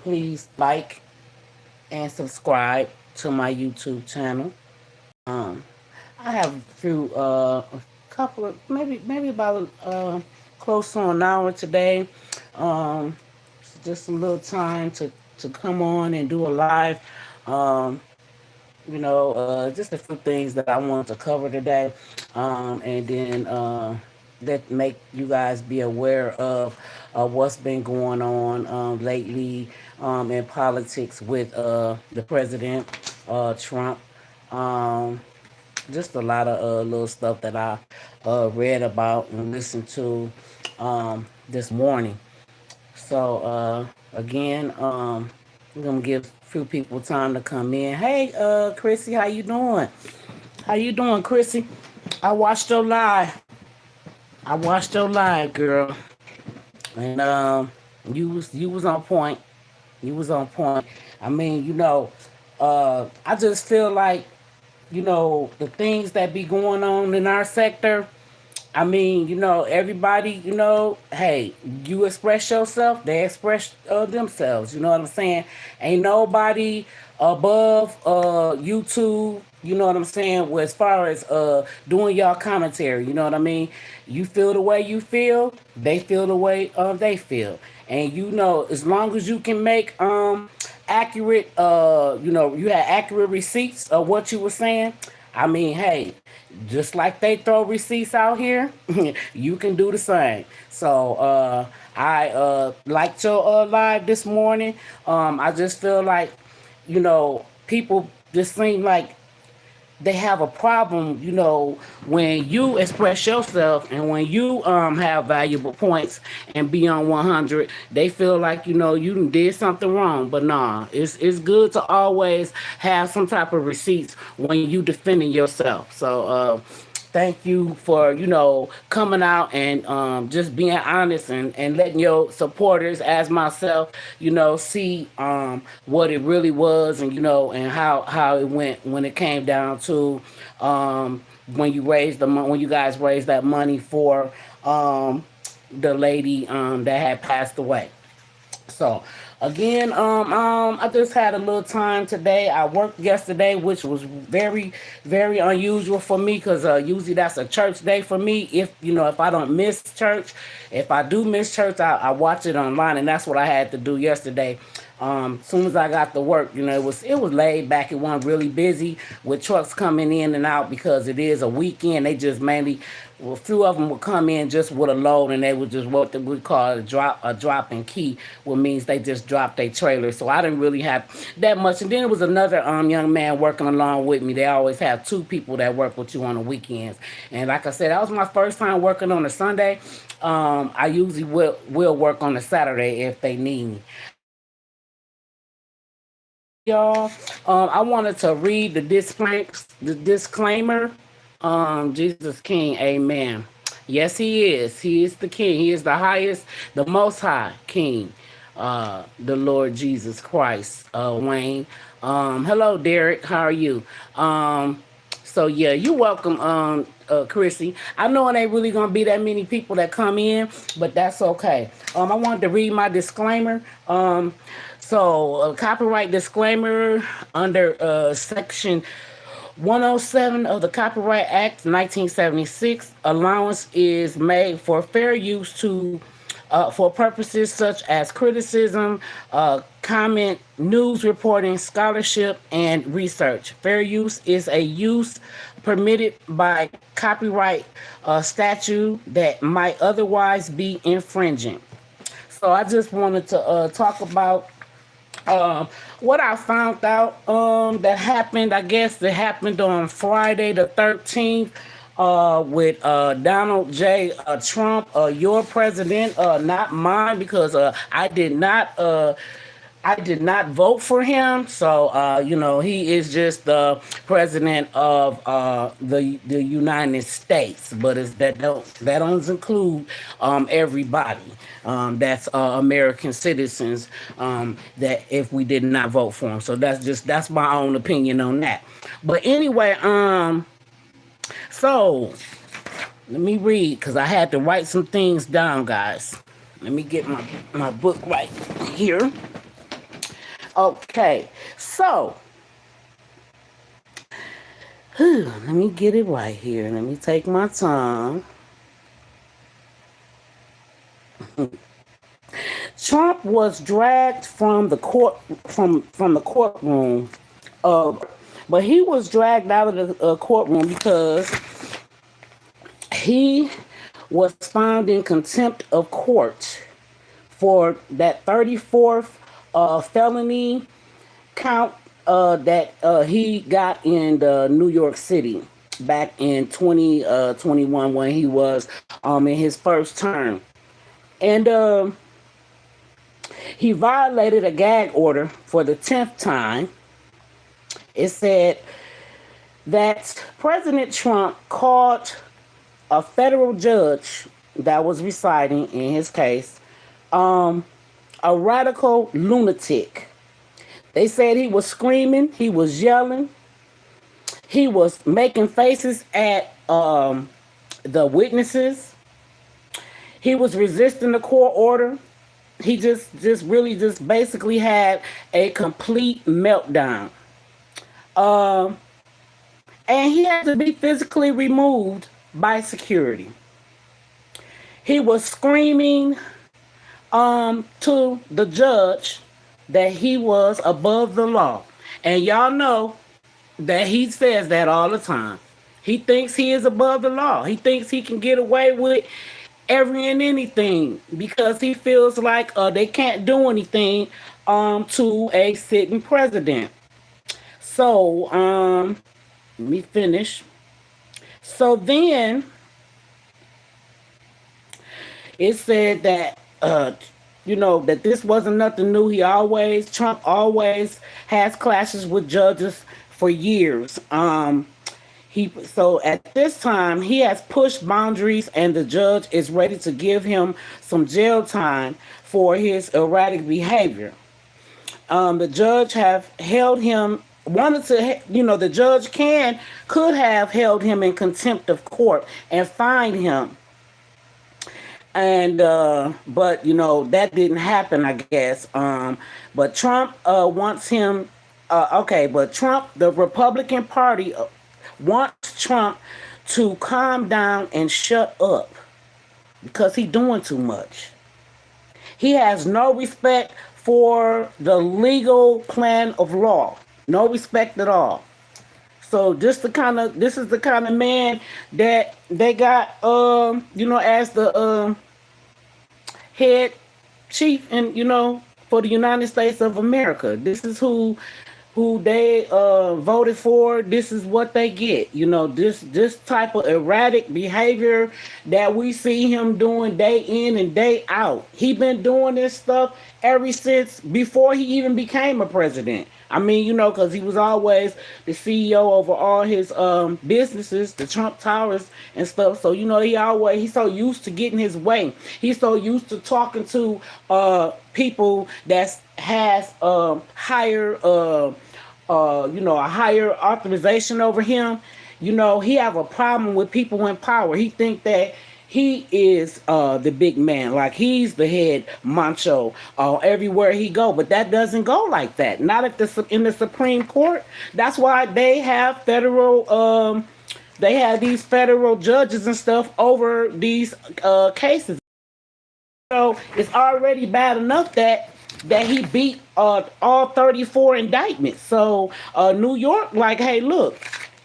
please like and subscribe to my YouTube channel. Um, I have a few, a couple of, maybe about close to an hour today. Um, just a little time to come on and do a live. Um, just a few things that I want to cover today, and then that make you guys be aware of what's been going on lately in politics with the president, Trump. Um, just a lot of little stuff that I read about and listened to this morning. So again, I'm gonna give a few people time to come in. Hey, Chrissy, how you doing? How you doing, Chrissy? I watched your live. I watched your live, girl, and you was on point. You was on point. I mean, I just feel like the things that be going on in our sector. I mean, everybody, hey, you express yourself, they express themselves. You know what I'm saying? Ain't nobody above YouTube. You know what I'm saying? Well, as far as doing y'all commentary, you know what I mean? You feel the way you feel, they feel the way they feel, and as long as you can make accurate, you had accurate receipts of what you were saying. I mean, hey, just like they throw receipts out here, you can do the same. So I liked your live this morning. I just feel like, people just seem like they have a problem, when you express yourself and when you have valuable points and be on 100, they feel like you done did something wrong. But nah, it's good to always have some type of receipts when you defending yourself. So thank you for coming out and just being honest and letting your supporters as myself see what it really was, and and how it went when it came down to when when you guys raised that money for the lady that had passed away. So again, I just had a little time today. I worked yesterday, which was very, very unusual for me because usually that's a church day for me. If I don't miss church, if I do miss church, I watch it online, and that's what I had to do yesterday. Soon as I got to work, it was laid back. It wasn't really busy with trucks coming in and out because it is a weekend. They just mainly, well, a few of them would come in just with a load, and they would just what we call a drop and key, which means they just dropped their trailer. So I didn't really have that much. And then it was another young man working along with me. They always have two people that work with you on the weekends. And like I said, that was my first time working on a Sunday. I usually will work on a Saturday if they need me. Y'all, I wanted to read the disclaimer. Jesus King, Amen. Yes, He is. He is the King. He is the highest, the Most High King, the Lord Jesus Christ. Wayne. Hello, Derek. How are you? So yeah, you're welcome, Chrissy. I know it ain't really gonna be that many people that come in, but that's okay. I wanted to read my disclaimer. So copyright disclaimer under section 107 of the Copyright Act 1976. Allowance is made for fair use for purposes such as criticism, comment, news reporting, scholarship, and research. Fair use is a use permitted by copyright statute that might otherwise be infringing. So I just wanted to talk about what I found out that happened. I guess that happened on Friday the 13th with Donald J. Trump, your president, not mine, because I did not vote for him. So he is just the president of the United States, but that don't include everybody that's American citizens, that if we did not vote for him. So that's my own opinion on that. But anyway, so let me read because I had to write some things down, guys. Let me get my book right here. Okay, so let me get it right here. Let me take my time. Trump was dragged from the courtroom, but he was dragged out of the courtroom because he was found in contempt of court for that 34th felony count that he got in New York City back in 2021 when he was in his first term. And he violated a gag order for the 10th time. It said that President Trump called a federal judge that was residing in his case a radical lunatic. They said he was screaming, he was yelling, he was making faces at the witnesses, he was resisting the court order. He just really just basically had a complete meltdown. Um, and he had to be physically removed by security. He was screaming to the judge that he was above the law. And y'all know that he says that all the time. He thinks he is above the law. He thinks he can get away with every and anything because he feels like they can't do anything to a sitting president. So let me finish. So then it said that that this wasn't nothing new. Trump always has clashes with judges for years. So at this time he has pushed boundaries and the judge is ready to give him some jail time for his erratic behavior. The judge have held him wanted to the judge could have held him in contempt of court and fined him, and but that didn't happen, I guess. But Trump wants him but Trump, the Republican Party, wants Trump to calm down and shut up because he's doing too much. He has no respect for the legal plan of law. No respect at all. So this is the kind of man that they got as the head chief and for the United States of America. This is who they voted for. This is what they get. This type of erratic behavior that we see him doing day in and day out. He been doing this stuff ever since before he even became a president. I mean, because he was always the CEO over all his businesses, the Trump Towers and stuff. So, he's so used to getting his way. He's so used to talking to people that has higher, a higher authorization over him. He have a problem with people in power. He think that he is the big man, like he's the head macho everywhere he go. But that doesn't go like that. Not in the Supreme Court. That's why they have these federal judges and stuff over these cases. So it's already bad enough that he beat all 34 indictments. So New York, like, hey, look,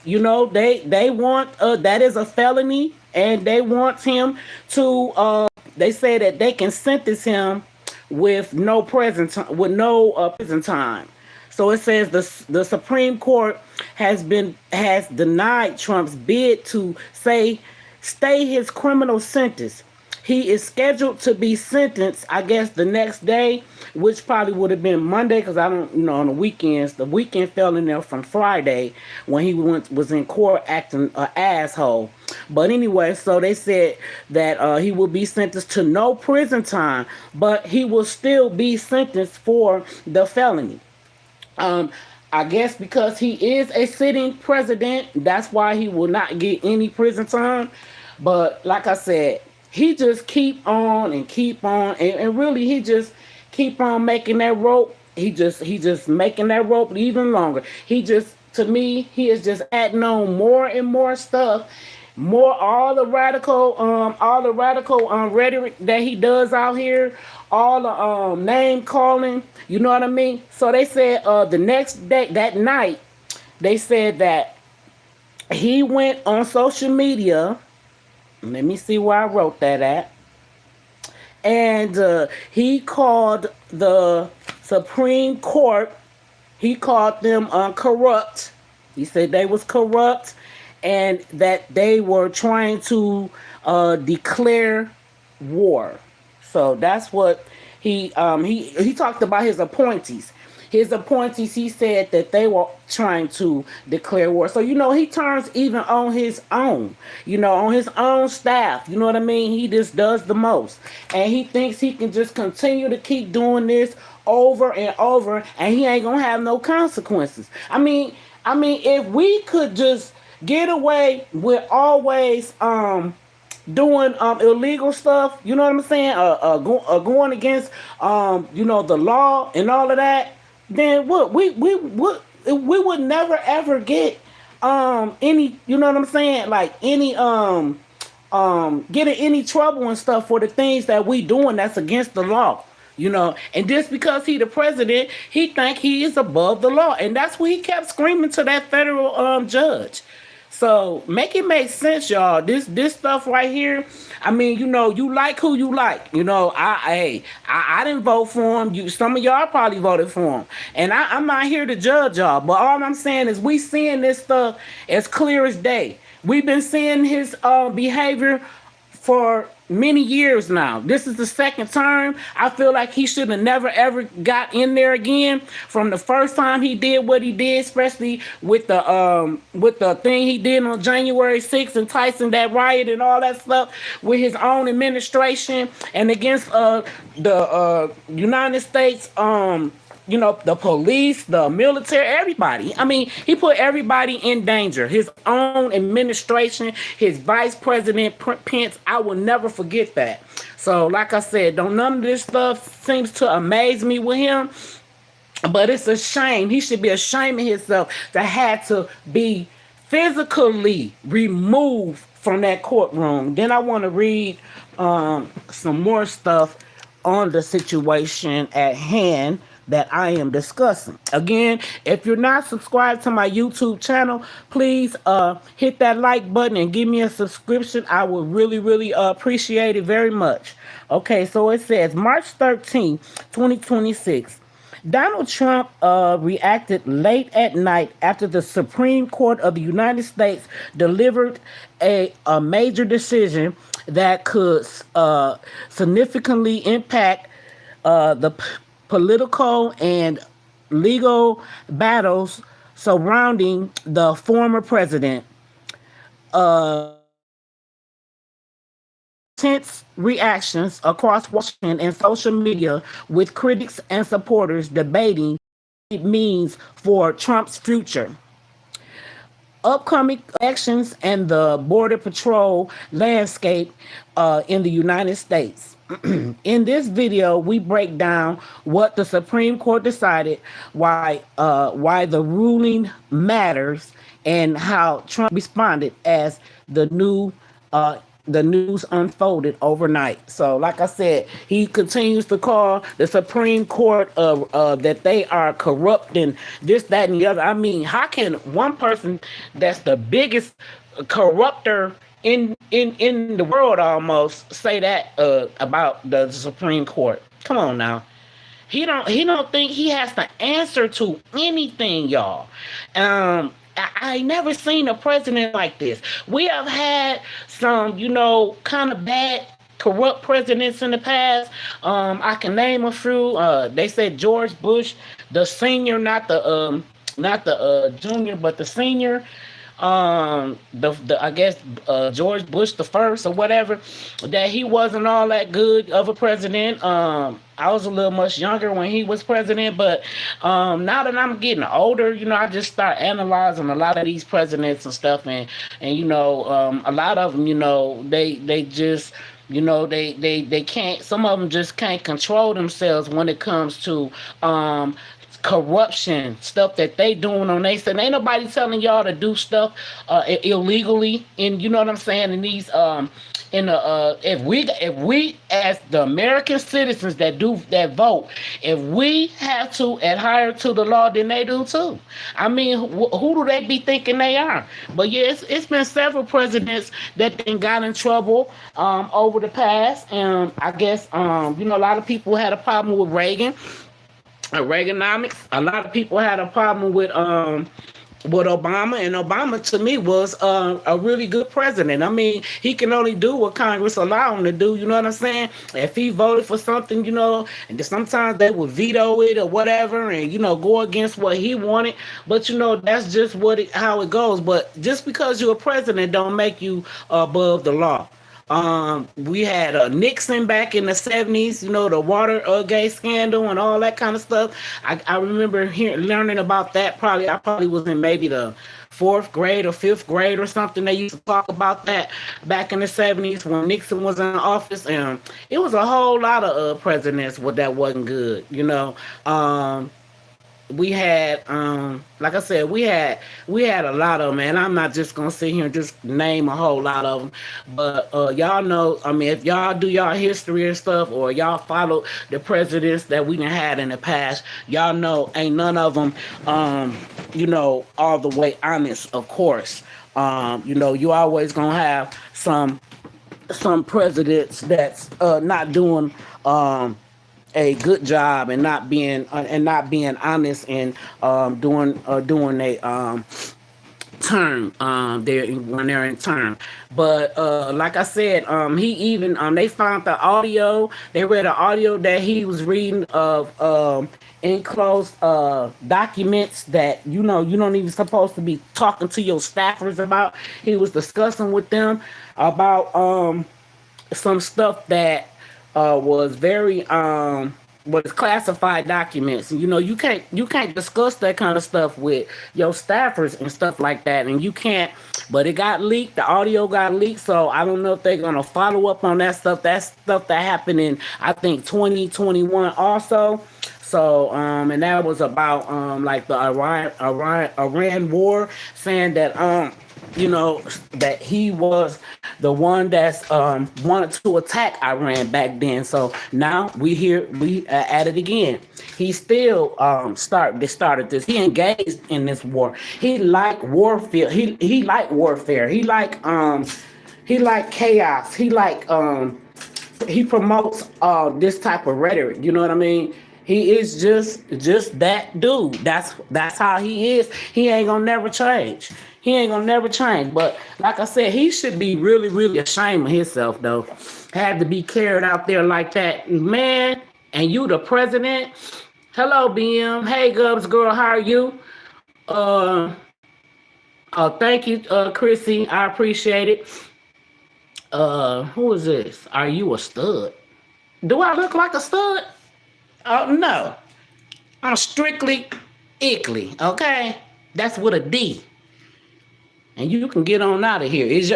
they want that is a felony. And they want him to. They say that they can sentence him with no prison time. So it says the Supreme Court has denied Trump's bid to stay his criminal sentence. He is scheduled to be sentenced, I guess, the next day, which probably would have been Monday, because I don't, on the weekends. The weekend fell in there from Friday when he was in court acting an asshole. But anyway, so they said that he will be sentenced to no prison time, but he will still be sentenced for the felony. I guess because he is a sitting president, that's why he will not get any prison time. But like I said, he just keep on and keep on, and really he just keep on making that rope He just making that rope even longer. He just, to me, he is just adding on more and more stuff, more, all the radical rhetoric that he does out here, all the name calling. You know what I mean? So they said the next day, that night, they said that he went on social media. Let me see where I wrote that at. And he called the Supreme Court, he called them corrupt. He said they was corrupt and that they were trying to declare war. So that's what he talked about his appointees. His appointees, he said that they were trying to declare war. So, he turns even on his own, on his own staff. You know what I mean? He just does the most. And he thinks he can just continue to keep doing this over and over, and he ain't gonna have no consequences. I mean, if we could just get away with always doing illegal stuff, you know what I'm saying? Going against the law and all of that, then what we would never ever get any, you know what I'm saying, like any get in any trouble and stuff for the things that we doing that's against the law. And just because he the president, he think he is above the law, and that's what he kept screaming to that federal judge. So make sense, y'all. This stuff right here. I mean, you like who you like. I didn't vote for him. Some of y'all probably voted for him, and I'm not here to judge y'all. But all I'm saying is we seeing this stuff as clear as day. We've been seeing his behavior for many years now. This is the second term. I feel like he should have never ever got in there again. From the first time he did what he did, especially with the thing he did on January 6th, enticing that riot and all that stuff with his own administration and against the United States the police, the military, everybody. I mean, he put everybody in danger. His own administration, his vice president, Pence, I will never forget that. So, like I said, don't none of this stuff seems to amaze me with him. But it's a shame. He should be ashamed of himself to have to be physically removed from that courtroom. Then I want to read some more stuff on the situation at hand that I am discussing. Again, if you're not subscribed to my YouTube channel, please hit that like button and give me a subscription. I would really, really appreciate it very much. Okay, so it says March 13, 2026. Donald Trump reacted late at night after the Supreme Court of the United States delivered a major decision that could significantly impact the political and legal battles surrounding the former president. Intense reactions across Washington and social media, with critics and supporters debating what it means for Trump's future. Upcoming elections and the border patrol landscape in the United States. In this video, we break down what the Supreme Court decided, why the ruling matters, and how Trump responded as the news unfolded overnight. So, like I said, he continues to call the Supreme Court that they are corrupt and this, that, and the other. I mean, how can one person that's the biggest corrupter in the world almost say that about the Supreme Court? Come on now. He don't think he has to answer to anything, y'all. I never seen a president like this. We have had some, kind of bad, corrupt presidents in the past. I can name a few. They said George Bush, the senior, not the junior, but the senior. I guess George Bush the first or whatever, that he wasn't all that good of a president. I was a little much younger when he was president, but now that I'm getting older, I just start analyzing a lot of these presidents and stuff, and a lot of them, they just They can't. Some of them just can't control themselves when it comes to um corruption stuff that they doing on they side. Ain't nobody telling y'all to do stuff illegally, and you know what I'm saying. In these in the if we as the American citizens that vote, if we have to adhere to the law, then they do too. I mean, who do they be thinking they are? But yeah, it's been several presidents that then got in trouble over the past, and I guess a lot of people had a problem with Reaganomics. A lot of people had a problem with Obama, and Obama to me was a really good president. I mean, he can only do what Congress allow him to do. You know what I'm saying? If he voted for something, and sometimes they would veto it or whatever, and go against what he wanted. But that's just how it goes. But just because you're a president, don't make you above the law. We had Nixon back in the 70s, the Watergate scandal and all that kind of stuff. I remember learning about that. I probably was in maybe the fourth grade or fifth grade or something. They used to talk about that back in the 70s when Nixon was in office, and it was a whole lot of presidents that wasn't good. We had like I said, we had a lot of them, man. I'm not just gonna sit here and just name a whole lot of them, but y'all know, I mean, if y'all do y'all history and stuff, or y'all follow the presidents that we done had in the past, y'all know ain't none of them all the way honest, of course. You always gonna have some presidents that's not doing a good job, and not being honest, and doing a term there when they're in term. But like I said, he even they found the audio. They read an audio that he was reading of enclosed documents that you don't even supposed to be talking to your staffers about. He was discussing with them about some stuff that was very was classified documents. And you can't discuss that kind of stuff with your staffers and stuff like that. And you can't, but it got leaked, the audio got leaked. So I don't know if they're gonna follow up on that stuff. That stuff that happened in, I think, 2021 also. So and that was about like the Iran war, saying that that he was the one that's wanted to attack Iran back then. So now we at it again. He still started this. He engaged in this war. He liked warfare. He liked warfare. He liked chaos. He promotes this type of rhetoric. You know what I mean? He is just that dude. That's how he is. He ain't gonna never change. He ain't gonna never change. But like I said, he should be really, really ashamed of himself, though. Had to be carried out there like that, man. And you the president? Hello, BM. Hey, Gubs girl, how are you? Uh, thank you, Chrissy. I appreciate it. Who is this? Are you a stud? Do I look like a stud? Oh no, I'm strictly ickly. Okay, that's with a D. And you can get on out of here. Is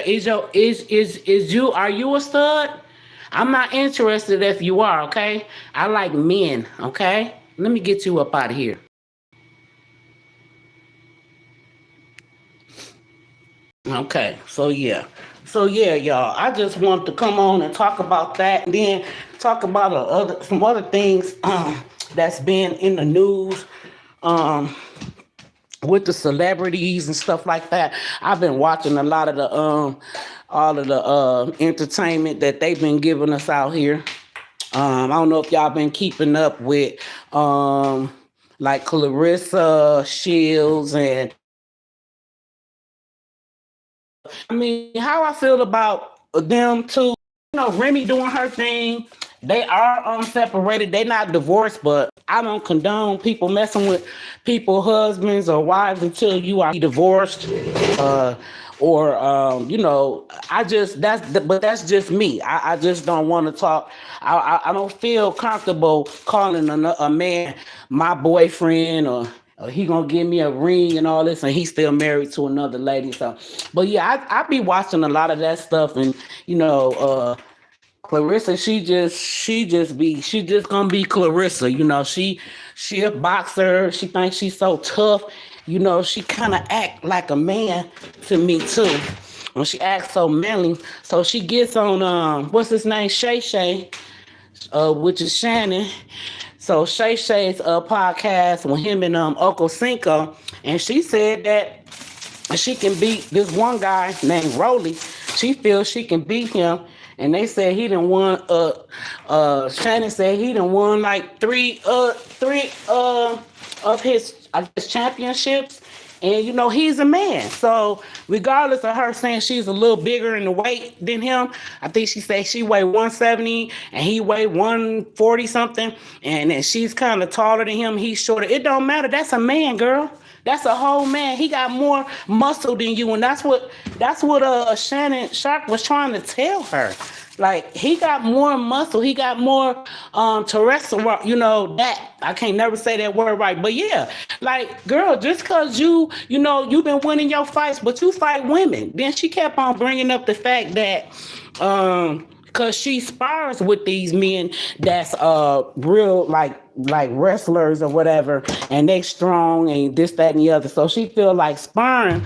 you? Are you a stud? I'm not interested if you are. Okay, I like men. Okay, let me get you up out of here. Okay, so yeah, y'all. I just want to come on and talk about that, and then talk about some other things that's been in the news. Um, with the celebrities and stuff like that. I've been watching a lot of the all of the entertainment that they've been giving us out here. I don't know if y'all been keeping up with like Clarissa Shields, and I mean, how I feel about them too. Remy doing her thing. They are separated. They not divorced, but I don't condone people messing with people, husbands or wives, until you are divorced. Uh, or I just but that's just me. I just don't want to talk. I don't feel comfortable calling a man my boyfriend, or he gonna give me a ring and all this, and he's still married to another lady. So, but yeah, I be watching a lot of that stuff, and you know, Clarissa, she just gonna be Clarissa. She a boxer. She thinks she's so tough. She kind of act like a man to me too. When she acts so manly, so she gets on what's his name, Shay Shay, which is Shannon. So Shay Shay's podcast with him and Uncle Cinco, and she said that she can beat this one guy named Rolly. She feels she can beat him, and they said he done won. Shannon said he done won like three of his, I guess, championships. And he's a man. So regardless of her saying she's a little bigger in the weight than him, I think she said she weighed 170 and he weighed 140 something. And then she's kind of taller than him. He's shorter. It don't matter. That's a man, girl. That's a whole man. He got more muscle than you, and that's what Shannon Sharp was trying to tell her. Like, he got more muscle, he got more terrestrial, that I can't never say that word right. But yeah, like, girl, just cause you've been winning your fights, but you fight women. Then she kept on bringing up the fact that because she spars with these men that's real like wrestlers or whatever, and they strong and this, that, and the other. So she feel like sparring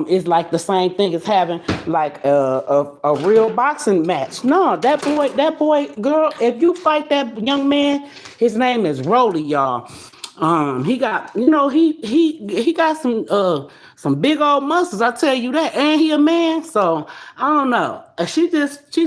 is like the same thing as having like a real boxing match. No, that boy, girl, if you fight that young man, his name is Rolly, y'all. He got, he got some big old muscles, I tell you that, and he a man. So I don't know. She just get,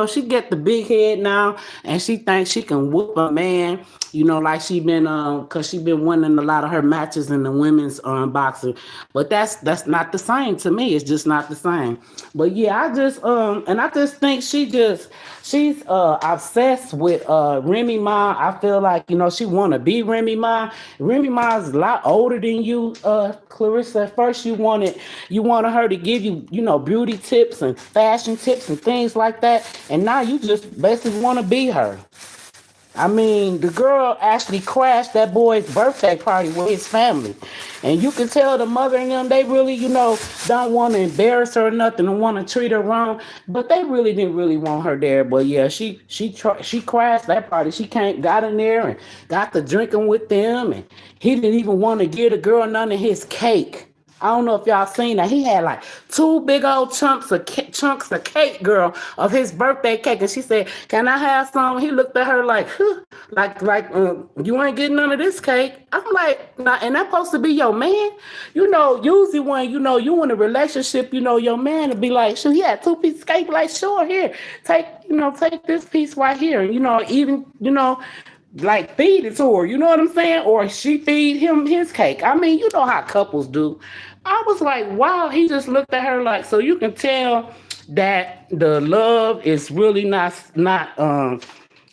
she get the big head now, and she thinks she can whoop a man. Like she been cause she been winning a lot of her matches in the women's boxing. But that's not the same to me. It's just not the same. But yeah, I just think she's obsessed with Remy Ma. I feel like, she wanna be Remy Ma. Remy Ma is a lot older than you, Clarissa. At first you wanted her to give you, beauty tips and fashion tips and things like that. And now you just basically wanna be her. I mean, the girl actually crashed that boy's birthday party with his family. And you can tell the mother and them, they really, don't want to embarrass her or nothing and want to treat her wrong. But they really didn't really want her there. But yeah, she crashed that party. She got in there and got to drinking with them. And he didn't even want to give the girl none of his cake. I don't know if y'all seen that. He had like 2 big old chunks of cake, girl, of his birthday cake. And she said, "Can I have some?" He looked at her like, huh, like you ain't getting none of this cake. I'm like, nah, and that's supposed to be your man. Usually when, you in a relationship, your man would be like, sure, he had 2 pieces of cake. Like, sure, here, take this piece right here. Even, like feed it to her, you know what I'm saying? Or she feed him his cake. I mean, you know how couples do. I was like, wow, he just looked at her like, so you can tell that the love is really not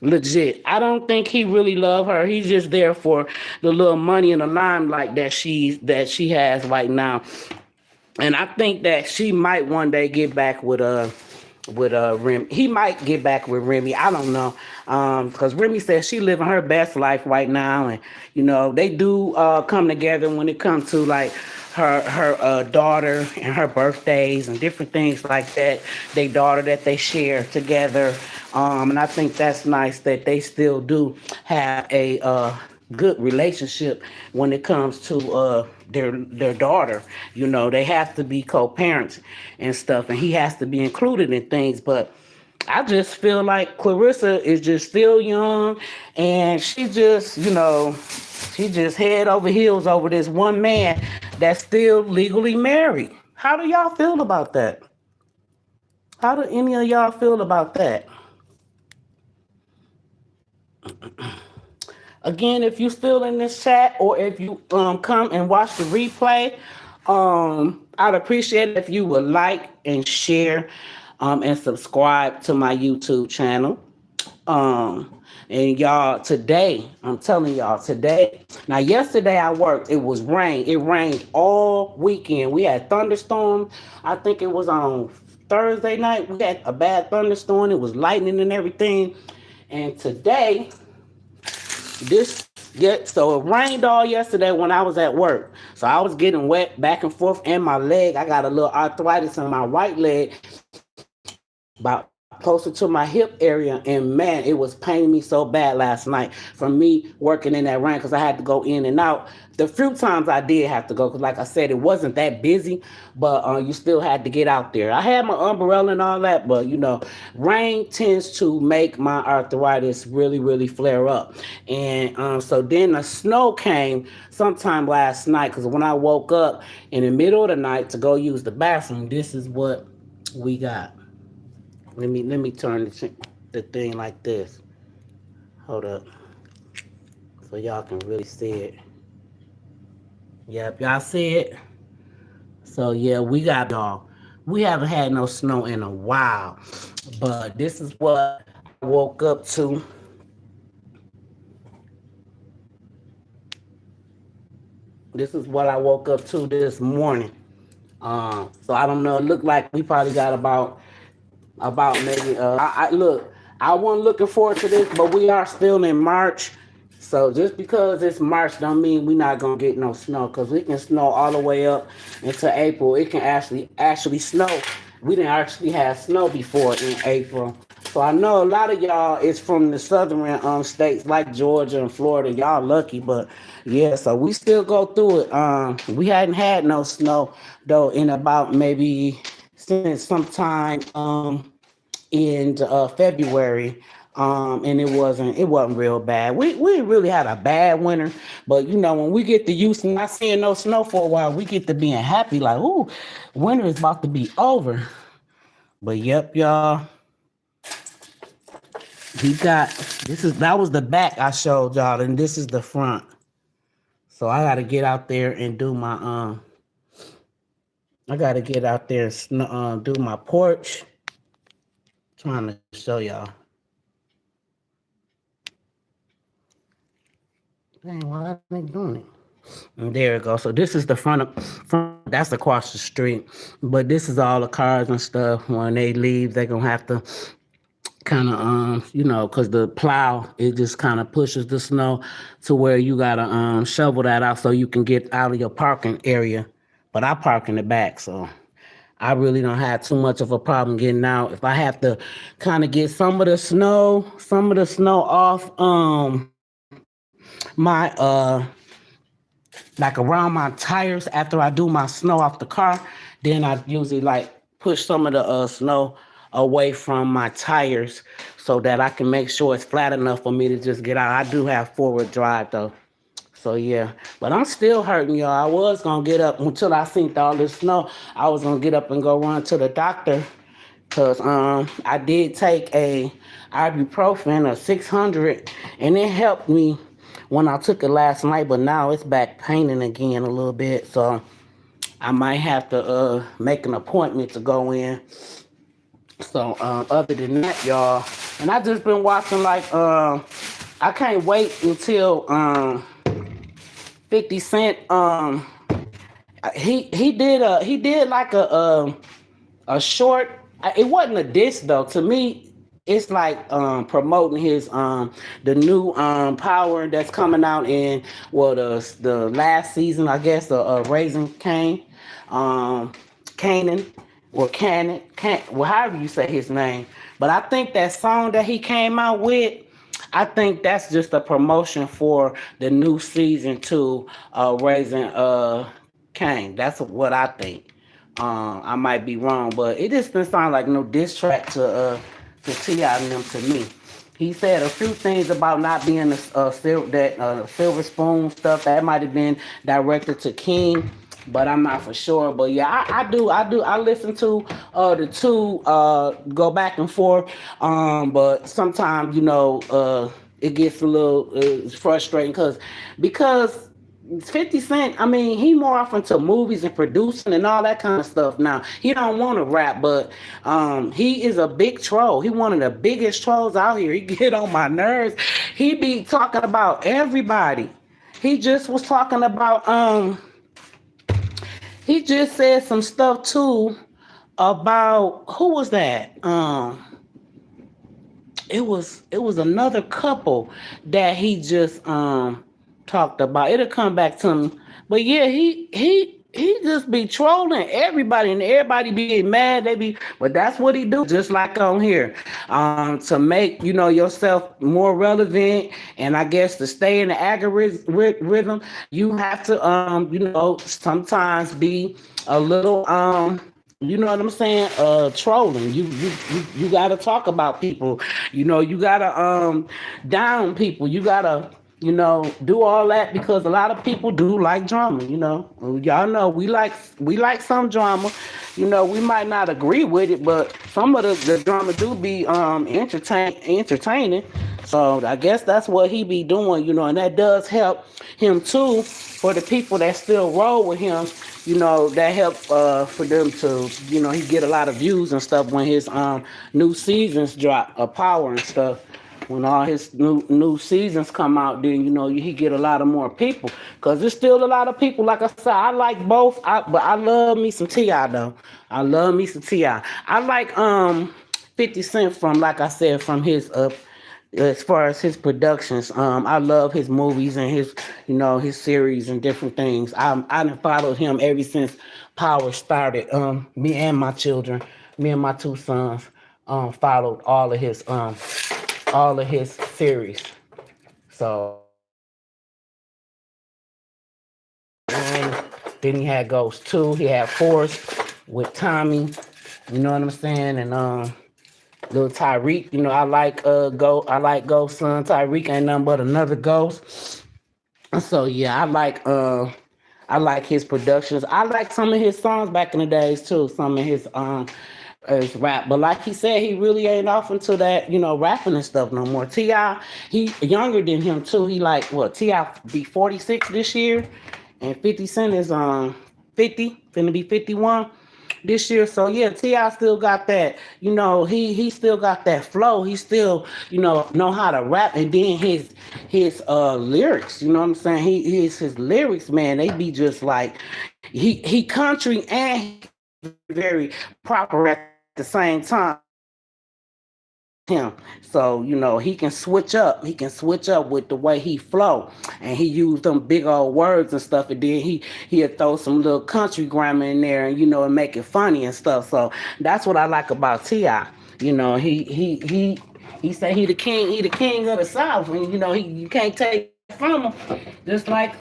legit. I don't think he really love her. He's just there for the little money and the limelight that she has right now. And I think that she might one day get back with Remy. He might get back with Remy. I don't know. Because Remy says she living her best life right now. And, they do come together when it comes to like her daughter and her birthdays and different things like that. Their daughter that they share together. And I think that's nice that they still do have a good relationship when it comes to their daughter. They have to be co-parents and stuff, and he has to be included in things. But I just feel like Clarissa is just still young, and she just head over heels over this one man that's still legally married. How do y'all feel about that? How do any of y'all feel about that? Again, if you still in this chat, or if you come and watch the replay, I'd appreciate it if you would like and share and subscribe to my YouTube channel. And y'all, today, I'm telling y'all, now yesterday I worked, it was rain. It rained all weekend. We had thunderstorms. I think it was on Thursday night. We had a bad thunderstorm. It was lightning and everything. And today, so it rained all yesterday when I was at work. So I was getting wet back and forth, and my leg, I got a little arthritis in my right leg, about closer to my hip area, and man, it was paining me so bad last night from me working in that rain because I had to go in and out. The few times I did have to go, because like I said, it wasn't that busy, but you still had to get out there. I had my umbrella and all that, but rain tends to make my arthritis really, really flare up. And so then the snow came sometime last night, because when I woke up in the middle of the night to go use the bathroom, this is what we got. Let me turn the thing like this. Hold up, so y'all can really see it. Yep, y'all see it. So yeah, we got y'all. We haven't had no snow in a while, but this is what I woke up to. This is what I woke up to this morning. So I don't know. It looked like we probably got about maybe. I look. I wasn't looking forward to this, but we are still in March. So just because it's March don't mean we're not gonna get no snow, because we can snow all the way up into April. It can actually snow. We didn't actually have snow before in April. So I know a lot of y'all is from the southern states like Georgia and Florida. Y'all lucky, but yeah. So we still go through it. We hadn't had no snow though in about maybe since sometime in February. And it wasn't real bad. We really had a bad winter, but when we get to Houston, not seeing no snow for a while, we get to being happy like, ooh, winter is about to be over. But yep, y'all, he got that was the back I showed y'all, and this is the front. So I gotta get out there and do my I gotta get out there and do my porch. Trying to show y'all. Dang, why are they doing it? And there it goes. So this is the front. That's across the street. But this is all the cars and stuff. When they leave, they're gonna have to kind of because the plow, it just kind of pushes the snow to where you gotta shovel that out so you can get out of your parking area. But I park in the back, so I really don't have too much of a problem getting out. If I have to kind of get some of the snow off my like around my tires after I do my snow off the car, then I usually like push some of the snow away from my tires so that I can make sure it's flat enough for me to just get out. I do have forward drive though. So yeah, but I'm still hurting, y'all. I was gonna get up until I seen all this snow. I was gonna get up and go run to the doctor, cause I did take a ibuprofen, a 600, and it helped me when I took it last night. But now it's back paining again a little bit, so I might have to make an appointment to go in. So other than that, y'all, and I just been watching like I can't wait until 50 Cent he did like a short. It wasn't a diss though. To me, it's like promoting his the new power that's coming out in the last season, I guess, Raising Cane, Canaan, or well, however you say his name. But I think that song that he came out with, I think that's just a promotion for the new season two, Raising Cane. That's what I think. I might be wrong, but it just didn't sound like no diss track to T.I. and them to me. He said a few things about not being silver spoon stuff that might have been directed to King, but I'm not for sure. But yeah, I listen to the two go back and forth. But sometimes it gets a little frustrating because 50 Cent, I mean, he more often to movies and producing and all that kind of stuff now. He don't want to rap, but he is a big troll. He one of the biggest trolls out here. He get on my nerves. He be talking about everybody. He just was talking about he just said some stuff too about who was that? It was another couple that he just talked about. It'll come back to him. But yeah, he just be trolling everybody, and everybody be getting mad. They be, but that's what he do. Just like on here, to make yourself more relevant, and I guess to stay in the algorithm, you have to sometimes be a little you know what I'm saying? Trolling. You gotta talk about people. You gotta down people. You gotta do all that because a lot of people do like drama. Y'all know we like some drama. We might not agree with it, but some of the drama do be entertaining. So I guess that's what he be doing. And that does help him too for the people that still roll with him. That help for them to he get a lot of views and stuff when his new seasons drop power and stuff. When all his new seasons come out, then he get a lot of more people. Cause there's still a lot of people. Like I said, I like both. But I love me some Ti though. I love me some Ti. I like 50 Cent from, like I said, from his as far as his productions. I love his movies and his series and different things. I done followed him ever since Power started. Me and my children, me and my two sons, followed all of his series. So and then he had Ghost 2. He had Force with Tommy. You know what I'm saying? And little Tyreek. I like Ghost son. Tyreek ain't nothing but another Ghost. So yeah, I like his productions. I like some of his songs back in the days too. Some of his rap. But like he said, he really ain't off into that, rapping and stuff no more. T.I., he younger than him too. He like what? T.I. be 46 this year, and 50 Cent is 50, finna be 51 this year. So yeah, T.I. still got that, he still got that flow. He still, know how to rap. And then his lyrics, you know what I'm saying? His lyrics, man, they be just like he country and very proper at the same time him. So, he can switch up. He can switch up with the way he flow. And he used them big old words and stuff. And then he'll throw some little country grammar in there and and make it funny and stuff. So that's what I like about T.I. He say he the king of the South. And you can't take it from him. Just like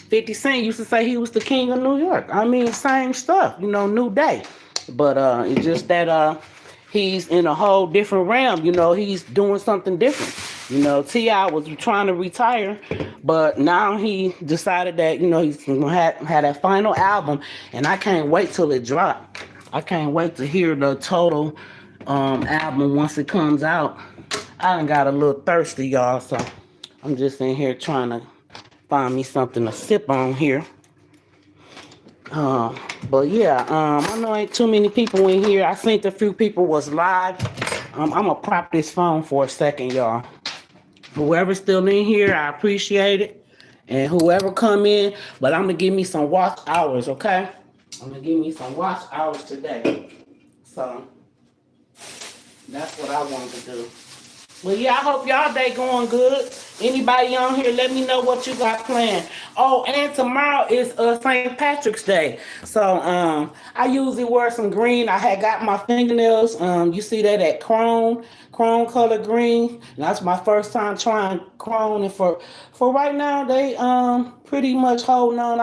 50 Cent used to say he was the king of New York. I mean, same stuff, new day. But it's just that he's in a whole different realm. He's doing something different. T.I. was trying to retire, but now he decided that he's gonna have that final album, and I can't wait till it drop. I can't wait to hear the total album once it comes out. I done got a little thirsty, y'all, so I'm just in here trying to find me something to sip on here. But yeah, I know ain't too many people in here. I think a few people was live. I'm gonna prop this phone for a second, y'all. Whoever's still in here, I appreciate it. And whoever come in, but I'm gonna give me some watch hours, okay? I'm gonna give me some watch hours today. So that's what I want to do. Well, yeah, I hope y'all day going good. Anybody on here, let me know what you got planned. Oh, and tomorrow is St. Patrick's Day. So I usually wear some green. I had got my fingernails. You see that at chrome color green. And that's my first time trying chrome. And for right now, they pretty much holding on.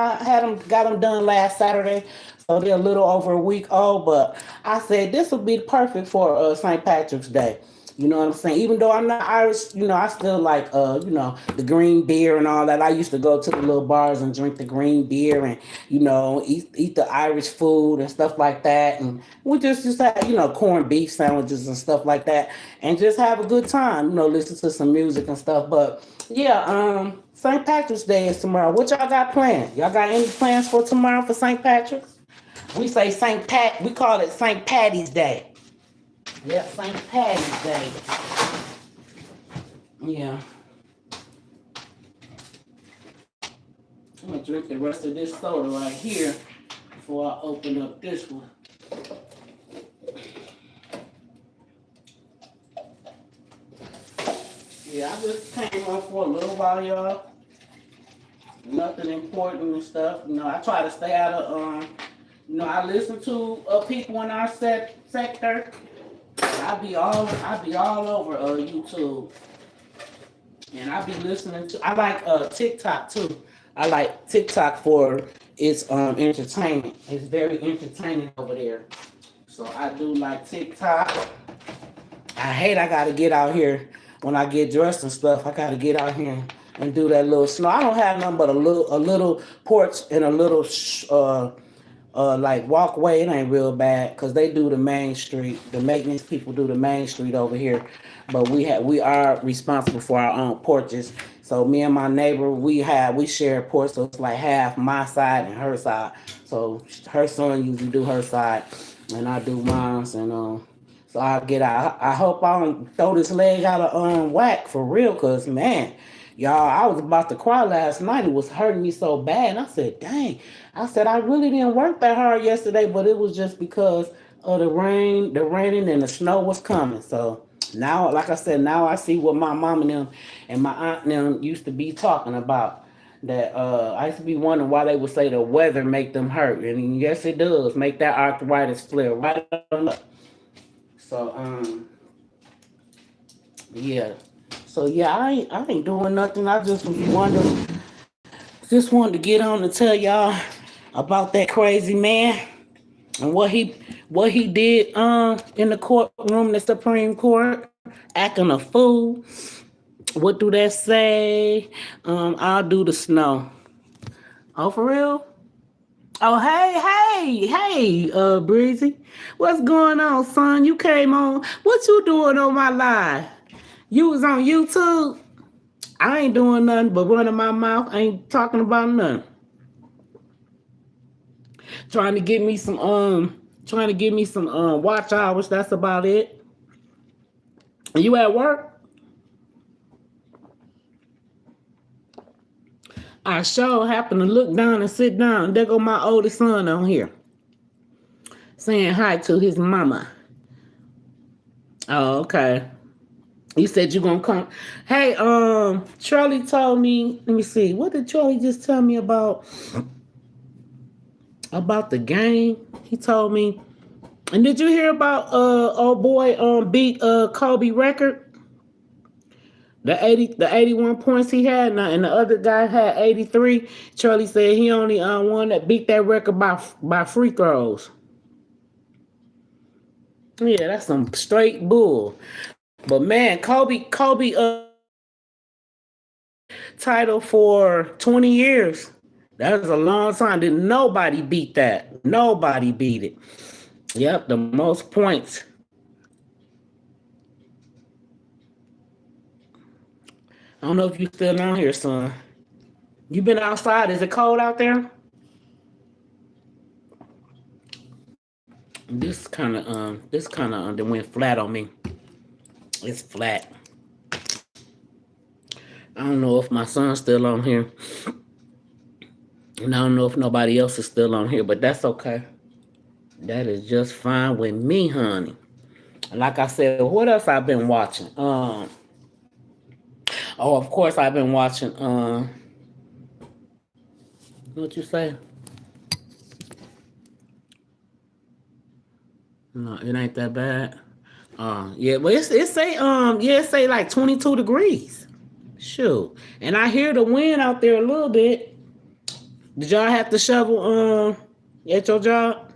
Got them done last Saturday. So they're a little over a week old. But I said this would be perfect for St. Patrick's Day. You know what I'm saying? Even though I'm not Irish, I still like, the green beer and all that. I used to go to the little bars and drink the green beer and, eat the Irish food and stuff like that. And we just have, corned beef sandwiches and stuff like that and just have a good time, listen to some music and stuff. But yeah, St. Patrick's Day is tomorrow. What y'all got planned? Y'all got any plans for tomorrow for St. Patrick's? We say we call it St. Patty's Day. Yeah, St. Patty's Day. Yeah. I'm gonna drink the rest of this soda right here before I open up this one. Yeah, I just came on for a little while, y'all. Nothing important and stuff. I try to stay out of I listen to people in our sector. I be all over YouTube, and I be listening to. I like TikTok too. I like TikTok for its entertainment. It's very entertaining over there. So I do like TikTok. I hate I gotta get out here when I get dressed and stuff. I gotta get out here and do that little snow. I don't have nothing but a little porch and a little like walkway. It ain't real bad because they do the main street. The maintenance people do the main street over here, but we are responsible for our own porches. So me and my neighbor, we share a porch, so it's like half my side and her side. So her son usually do her side, and I do mine's, and so I get out. I hope I don't throw this leg out of whack for real, cause man, y'all, I was about to cry last night. It was hurting me so bad. And I said, dang. I said I really didn't work that hard yesterday, but it was just because of the raining and the snow was coming. So now, like I said, now I see what my mom and them and my aunt and them used to be talking about. That I used to be wondering why they would say the weather make them hurt, and yes, it does make that arthritis flare right on up. So yeah. So yeah, I ain't doing nothing. I just wanted to get on and tell y'all about that crazy man and what he did in the courtroom, the Supreme Court, acting a fool. What do that say? I'll do the snow. Oh, for real? Oh, hey, Breezy. What's going on, son? You came on. What you doing on my live? You was on YouTube? I ain't doing nothing but running my mouth. I ain't talking about nothing. Trying to get me some watch hours. That's about it. You at work? I sure happen to look down and sit down. There go my oldest son on here, saying hi to his mama. Oh, okay. You said you gonna come. Hey, Charlie told me. Let me see. What did Charlie just tell me about the game? He told me. And did you hear about old boy beat Kobe record? The 81 points he had, and the other guy had 83. Charlie said he only one that beat that record by free throws. Yeah, that's some straight bull. But man, Kobe title for 20 years. That was a long time. Did nobody beat that? Nobody beat it. Yep, the most points. I don't know if you still on here, son. You been outside? Is it cold out there? This kind of went flat on me. It's flat. I don't know if my son's still on here. And I don't know if nobody else is still on here, but that's okay. That is just fine with me, honey. Like I said, what else I've been watching? Oh, of course I've been watching. What you say? No, it ain't that bad. Yeah, but it say like 22 degrees. Shoot, and I hear the wind out there a little bit. Did y'all have to shovel at your job?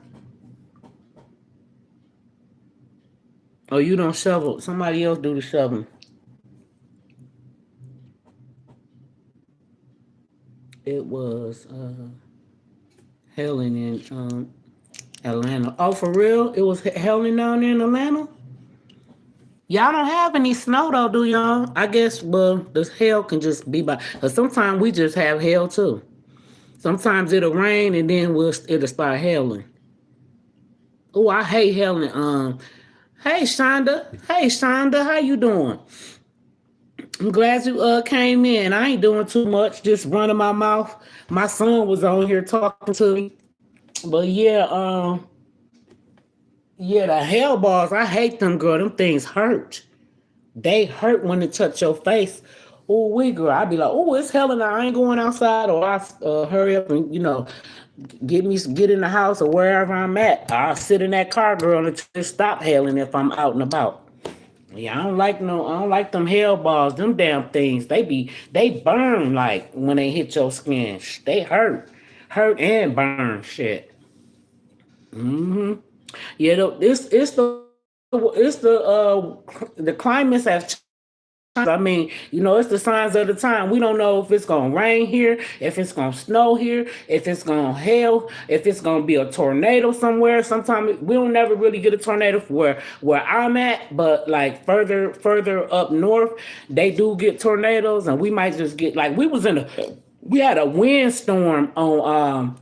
Oh, you don't shovel. Somebody else do the shoveling. It was hailing in Atlanta. Oh, for real? It was hailing down there in Atlanta? Y'all don't have any snow though, do y'all? I guess, well, the hail can just be by. Cause sometimes we just have hail too. Sometimes it'll rain and then it'll start hailing. Oh, I hate hailing. Hey Shonda, how you doing? I'm glad you came in. I ain't doing too much, just running my mouth. My son was on here talking to me. But yeah, the hell balls, I hate them, girl. Them things hurt. They hurt when they touch your face. oh, we girl, I'd be like, oh, it's hell and I ain't going outside, or I hurry up and get in the house or wherever I'm at. I'll sit in that car, girl, until it stop hailing if I'm out and about. Yeah, I don't like them hell balls. Them damn things, they burn like when they hit your skin. They hurt and burn. Shit. Hmm. Yeah, the climates have I mean, it's the signs of the time. We don't know if it's gonna rain here, if it's gonna snow here, if it's gonna hail, if it's gonna be a tornado somewhere. Sometimes we don't never really get a tornado where I'm at, but like further up north, they do get tornadoes, and we might just get like we had a windstorm on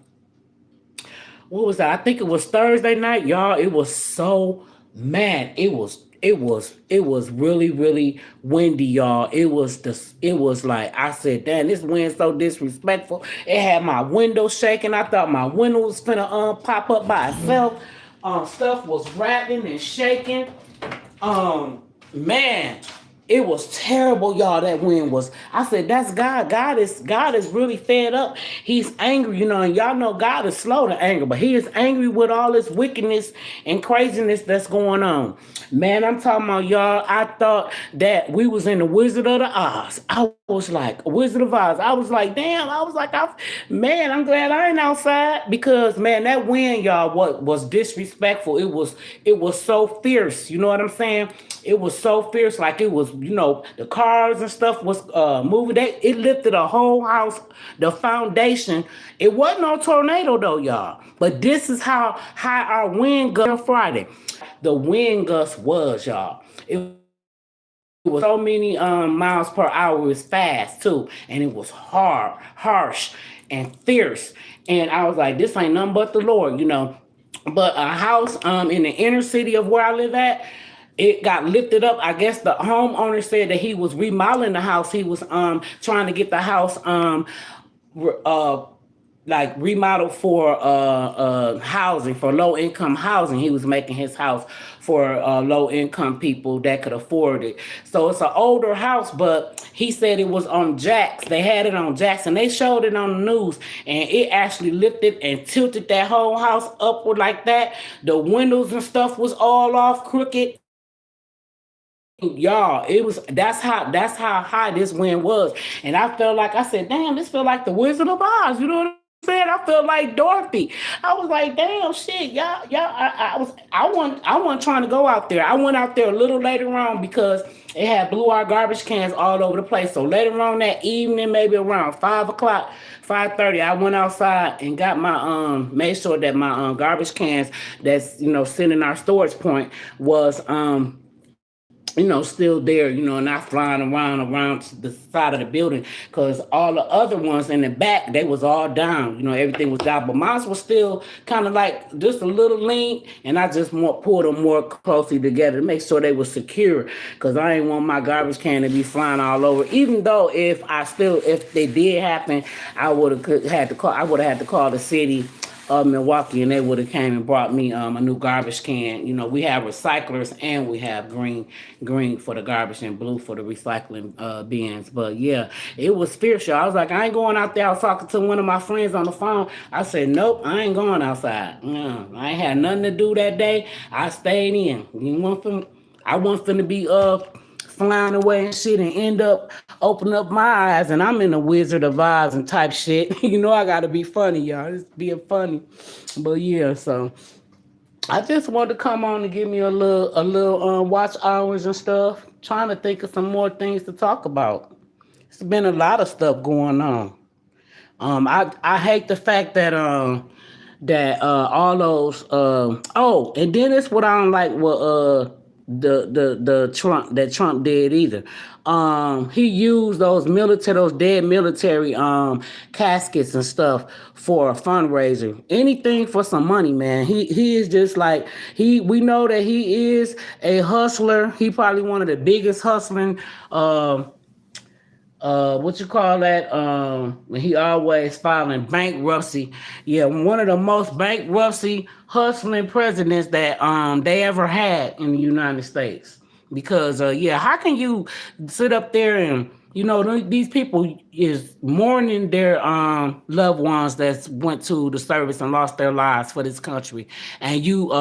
what was that? I think it was Thursday night, y'all. It was so mad. It was really windy, y'all. It was like I said, damn, this wind's so disrespectful. It had my window shaking. I thought my window was finna pop up by itself. Stuff was rattling and shaking. Man, it was terrible, y'all. That wind was. I said, "That's God. God is really fed up. He's angry, and y'all know God is slow to anger, but He is angry with all this wickedness and craziness that's going on." Man, I'm talking about y'all. I thought that we was in the Wizard of the Oz. I was like Wizard of Oz. I was like, damn. I was like, man, I'm glad I ain't outside because man, that wind, y'all, what was disrespectful. It was so fierce. You know what I'm saying? It was so fierce, like it was, the cars and stuff was moving. It lifted a whole house, the foundation. It wasn't no tornado though, y'all. But this is how high our wind gust Friday. The wind gust was, y'all. It was so many miles per hour. It was fast too, and it was hard, harsh, and fierce. And I was like, this ain't nothing but the Lord. But a house in the inner city of where I live at, it got lifted up. I guess the homeowner said that he was remodeling the house. He was trying to get the house uh like remodeled for housing, for low income housing. He was making his house for low income people that could afford it. So it's an older house, but he said it was on jacks. They had it on jacks, and they showed it on the news, and it actually lifted and tilted that whole house upward like that. The windows and stuff was all off crooked. Y'all, that's how high this wind was. And I felt like, I said, damn, this feel like the Wizard of Oz. You know what I'm saying? I felt like Dorothy. I was like, damn, shit, y'all. I wasn't trying to go out there. I went out there a little later on because it had blue out garbage cans all over the place. So later on that evening, maybe around 5 o'clock, 5:30, I went outside and got my made sure that my garbage cans that's sitting in our storage point was still there, not flying around the side of the building, because all the other ones in the back, they was all down, everything was down, but mine was still kind of like just a little lean, and I just pulled them more closely together to make sure they were secure, because I ain't want my garbage can to be flying all over, even though if they did happen, I would have had to call the city of Milwaukee, and they would have came and brought me a new garbage can. We have recyclers and we have green for the garbage and blue for the recycling bins. But yeah, it was fierce, y'all. I was like, I ain't going out there. I was talking to one of my friends on the phone. I said, nope, I ain't going outside. No, I ain't had nothing to do that day. I stayed in. I wasn't finna be flying away and shit and end up opening up my eyes and I'm in the Wizard of Oz and type shit. I gotta be funny, y'all. It's being funny. But yeah, so I just wanted to come on and give me a little watch hours and stuff. Trying to think of some more things to talk about. It's been a lot of stuff going on. I hate the fact that all those and then it's what I don't like what the Trump did either. He used those dead military caskets and stuff for a fundraiser. Anything for some money, man. He is just like we know that he is a hustler. He probably one of the biggest hustling what you call that? He always filing bankruptcy. Yeah, one of the most bankruptcy hustling presidents that they ever had in the United States. Because yeah, how can you sit up there and You know, these people is mourning their loved ones that went to the service and lost their lives for this country, and you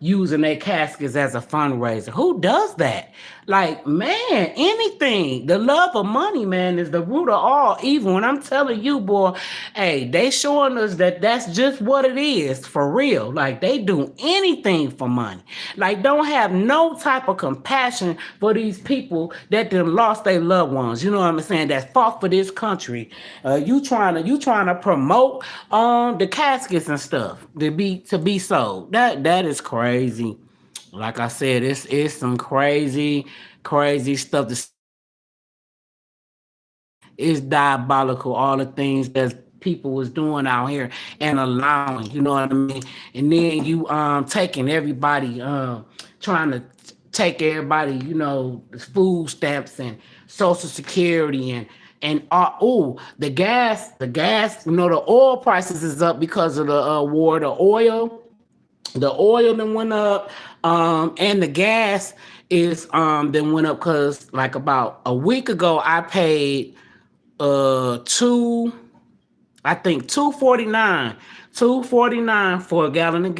using their caskets as a fundraiser. Who does that? Like, man, anything. The love of money, man, is the root of all evil. And I'm telling you, boy, hey, they showing us that that's just what it is for real. Like, they do anything for money. Like, don't have no type of compassion for these people that done lost their loved ones. You know what I'm saying? That fought for this country. You trying to promote the caskets and stuff to be sold. That is crazy. Like I said, it's some crazy stuff. The system is diabolical. All the things that people was doing out here and allowing, you know what I mean? And then you taking everybody trying to take everybody, food stamps and social security and the gas, the oil prices is up because of the war. The oil then went up, and the gas is then went up because like about a week ago I paid two I think 249, 249 for a gallon of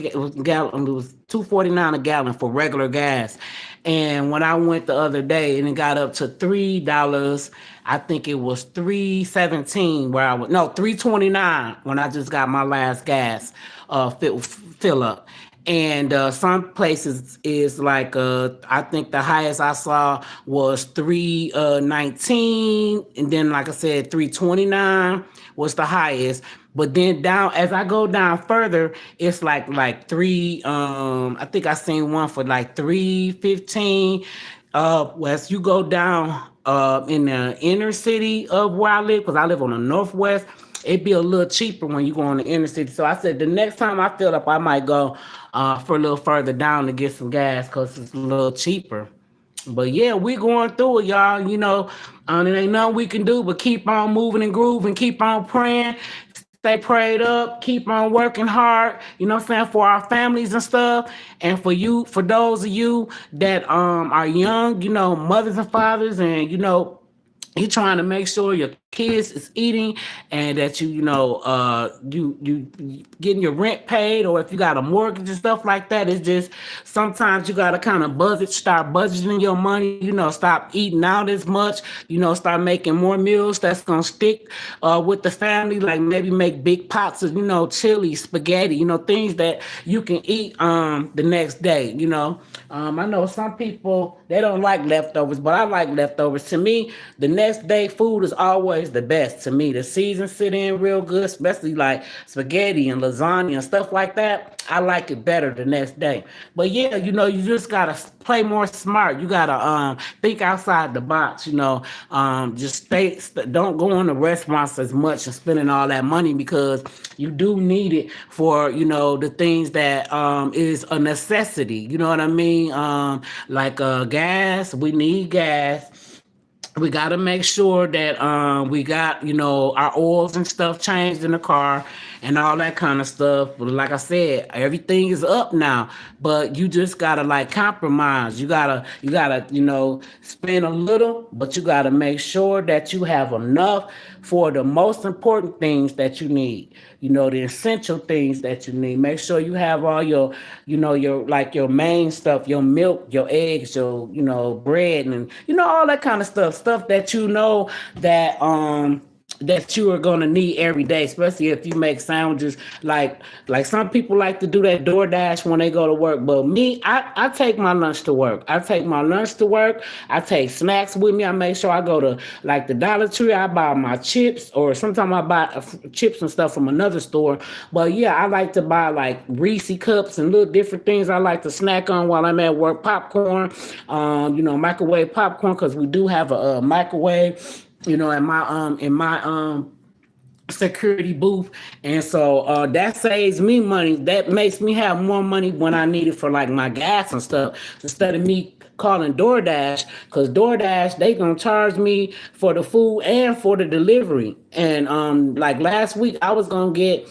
gallon. It was 249 a gallon for regular gas. And when I went the other day, and it got up to $3. I think it was 317 where I was, no, 329 when I just got my last gas fill up. And some places is like I think the highest I saw was 319, and then like I said 329 was the highest. But then down as I go down further, it's like three. I think I seen one for like 315. As you go down in the inner city of where I live, because I live on the northwest, it'd be a little cheaper when you go on the inner city. So I said the next time I fill up, I might go for a little further down to get some gas because it's a little cheaper. But yeah, we going through it, y'all. There ain't nothing we can do but keep on moving and grooving, keep on praying, stay prayed up, keep on working hard, what I'm saying, for our families and stuff. And for those of you that are young, mothers and fathers, and you're trying to make sure your kids is eating and that you getting your rent paid, or if you got a mortgage and stuff like that. It's just sometimes you got to kind of start budgeting your money, stop eating out as much, start making more meals that's gonna stick with the family, like maybe make big pots of chili, spaghetti, things that you can eat the next day. I know some people, they don't like leftovers, but I like leftovers. To me, the next day food is always the best. To me, the season sit in real good, especially like spaghetti and lasagna and stuff like that. I like it better the next day. But yeah, you just gotta play more smart. You gotta think outside the box. Just don't go on the restaurants as much and spending all that money, because you do need it for the things that is a necessity. You know what I mean? Like gas. We need gas. We got to make sure that we got our oils and stuff changed in the car and all that kind of stuff. But like I said, everything is up now, but you just gotta like compromise. You gotta spend a little, but you gotta make sure that you have enough for the most important things that you need. The essential things that you need. Make sure you have all your main stuff, your milk, your eggs, your bread, and all that kind of stuff that that you are gonna need every day, especially if you make sandwiches. Like some people like to do that DoorDash when they go to work, but me, I take my lunch to work. I take snacks with me. I make sure I go to like the Dollar Tree. I buy my chips, or sometimes I buy chips and stuff from another store. But yeah, I like to buy like Reese cups and little different things I like to snack on while I'm at work. Popcorn, microwave popcorn, because we do have a microwave in my security booth. And so that saves me money. That makes me have more money when I need it for like my gas and stuff, instead of me calling DoorDash, because DoorDash, they gonna charge me for the food and for the delivery. And like last week I was gonna get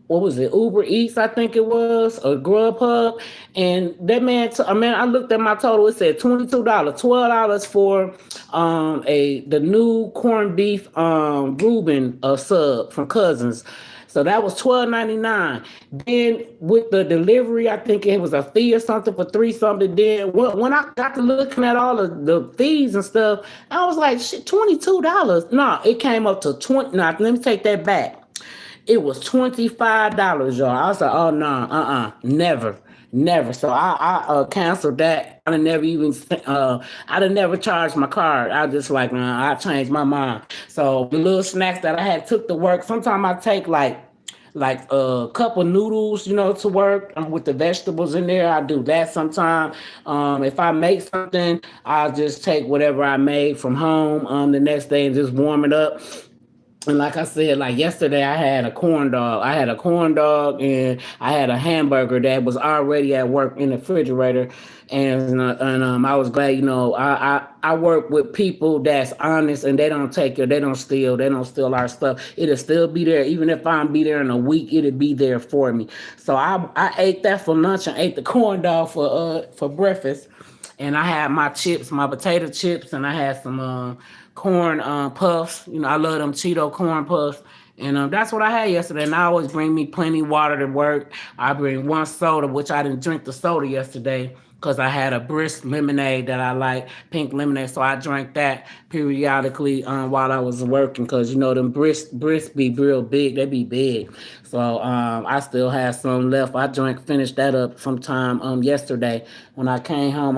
what was it, Uber Eats, I think it was, or Grubhub. And that man, I mean, I looked at my total, it said $22, $12 for a the new corned beef Reuben sub from Cousins. So that was $12.99. Then with the delivery, I think it was a fee or something for three something. Then when I got to looking at all of the fees and stuff, I was like, shit, $22. No, it came up to 20. Now, let me take that back. It was $25, y'all. I was like, oh no, never, never. So I canceled that. I done never even I done never charged my card. I just like, nah, I changed my mind. So the little snacks that I had took to work. Sometimes I take like a cup of noodles, to work with the vegetables in there. I do that sometimes. If I make something, I'll just take whatever I made from home the next day and just warm it up. And like I said, like yesterday, I had a corn dog. I had a corn dog and I had a hamburger that was already at work in the refrigerator. And I was glad, I work with people that's honest and they don't take it, they don't steal our stuff. It'll still be there, even if I'm be there in a week, it'll be there for me. So I ate that for lunch and ate the corn dog for breakfast, and I had my chips, my potato chips, and I had some corn puffs. I love them Cheeto corn puffs. And that's what I had yesterday. And I always bring me plenty water to work. I bring one soda, which I didn't drink the soda yesterday because I had a brisk lemonade that I like, pink lemonade. So I drank that periodically while I was working because, them brisk be real big. They be big. So I still had some left. Finished that up sometime yesterday. When I came home,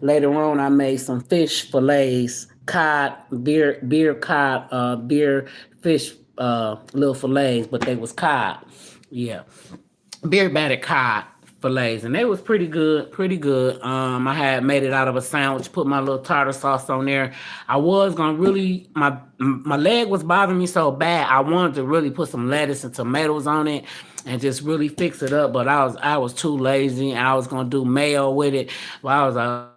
later on, I made some fish fillets, cod, beer cod, beer fish, little fillets, but they was cod. Yeah, beer battered cod fillets, and they was pretty good, pretty good. I had made it out of a sandwich, put my little tartar sauce on there. I was gonna really, my leg was bothering me so bad. I wanted to really put some lettuce and tomatoes on it and just really fix it up, but I was too lazy, and I was gonna do mayo with it. But I was like,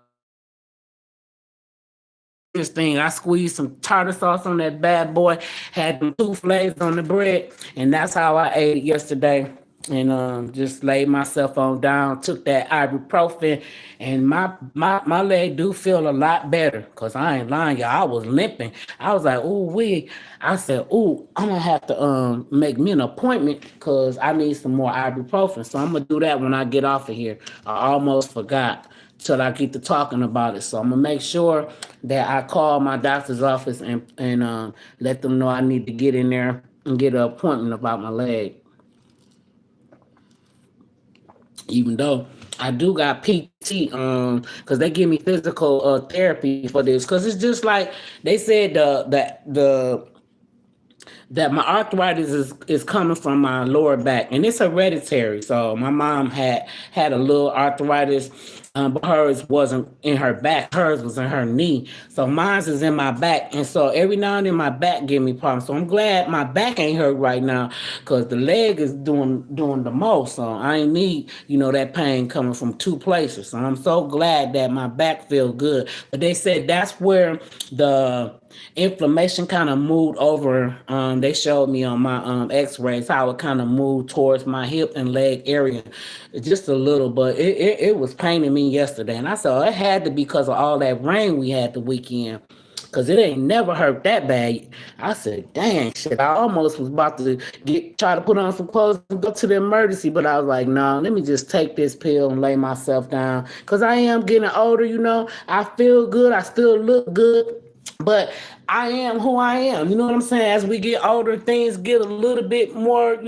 this thing. I squeezed some tartar sauce on that bad boy, had them two flavors on the bread, and that's how I ate it yesterday. And just laid myself on down, took that ibuprofen, and my leg do feel a lot better. Cause I ain't lying, y'all. I was limping. I was like, ooh wee. I said, ooh, I'm gonna have to make me an appointment because I need some more ibuprofen. So I'm gonna do that when I get off of here. I almost forgot till I get to talking about it. So I'm gonna make sure that I call my doctor's office and let them know I need to get in there and get an appointment about my leg. Even though I do got PT, because they give me physical therapy for this, because it's just like they said the that my arthritis is coming from my lower back, and it's hereditary. So my mom had a little arthritis, but hers wasn't in her back. Hers was in her knee. So mine's is in my back, and so every now and then my back give me problems. So I'm glad my back ain't hurt right now, because the leg is doing the most. So I ain't need that pain coming from two places. So I'm so glad that my back feel good. But they said that's where the inflammation kind of moved over. They showed me on my x-rays how it kind of moved towards my hip and leg area just a little, but it was paining me yesterday. And I said, oh, it had to be because of all that rain we had the weekend, because it ain't never hurt that bad. I said, dang, shit, I almost was about to try to put on some clothes and go to the emergency, but I was like, no, let me just take this pill and lay myself down, because I am getting older. I feel good, I still look good, but I am who I am. You know what I'm saying? As we get older, things get a little bit more,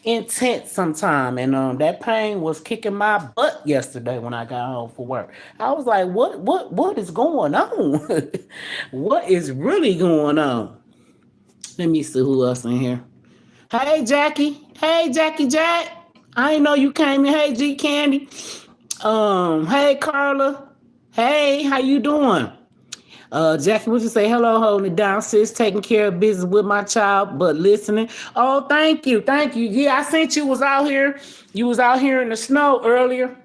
intense sometime. And that pain was kicking my butt yesterday when I got home for work. I was like, what is going on? What is really going on? Let me see who else in here. Hey Jackie. Hey Jackie Jack. I ain't know you came in. Hey G Candy. Hey Carla. Hey, how you doing? Jackie, would you say hello, holding it down, sis, taking care of business with my child, but listening. Oh, thank you. Thank you. Yeah, I sent you was out here. You was out here in the snow earlier.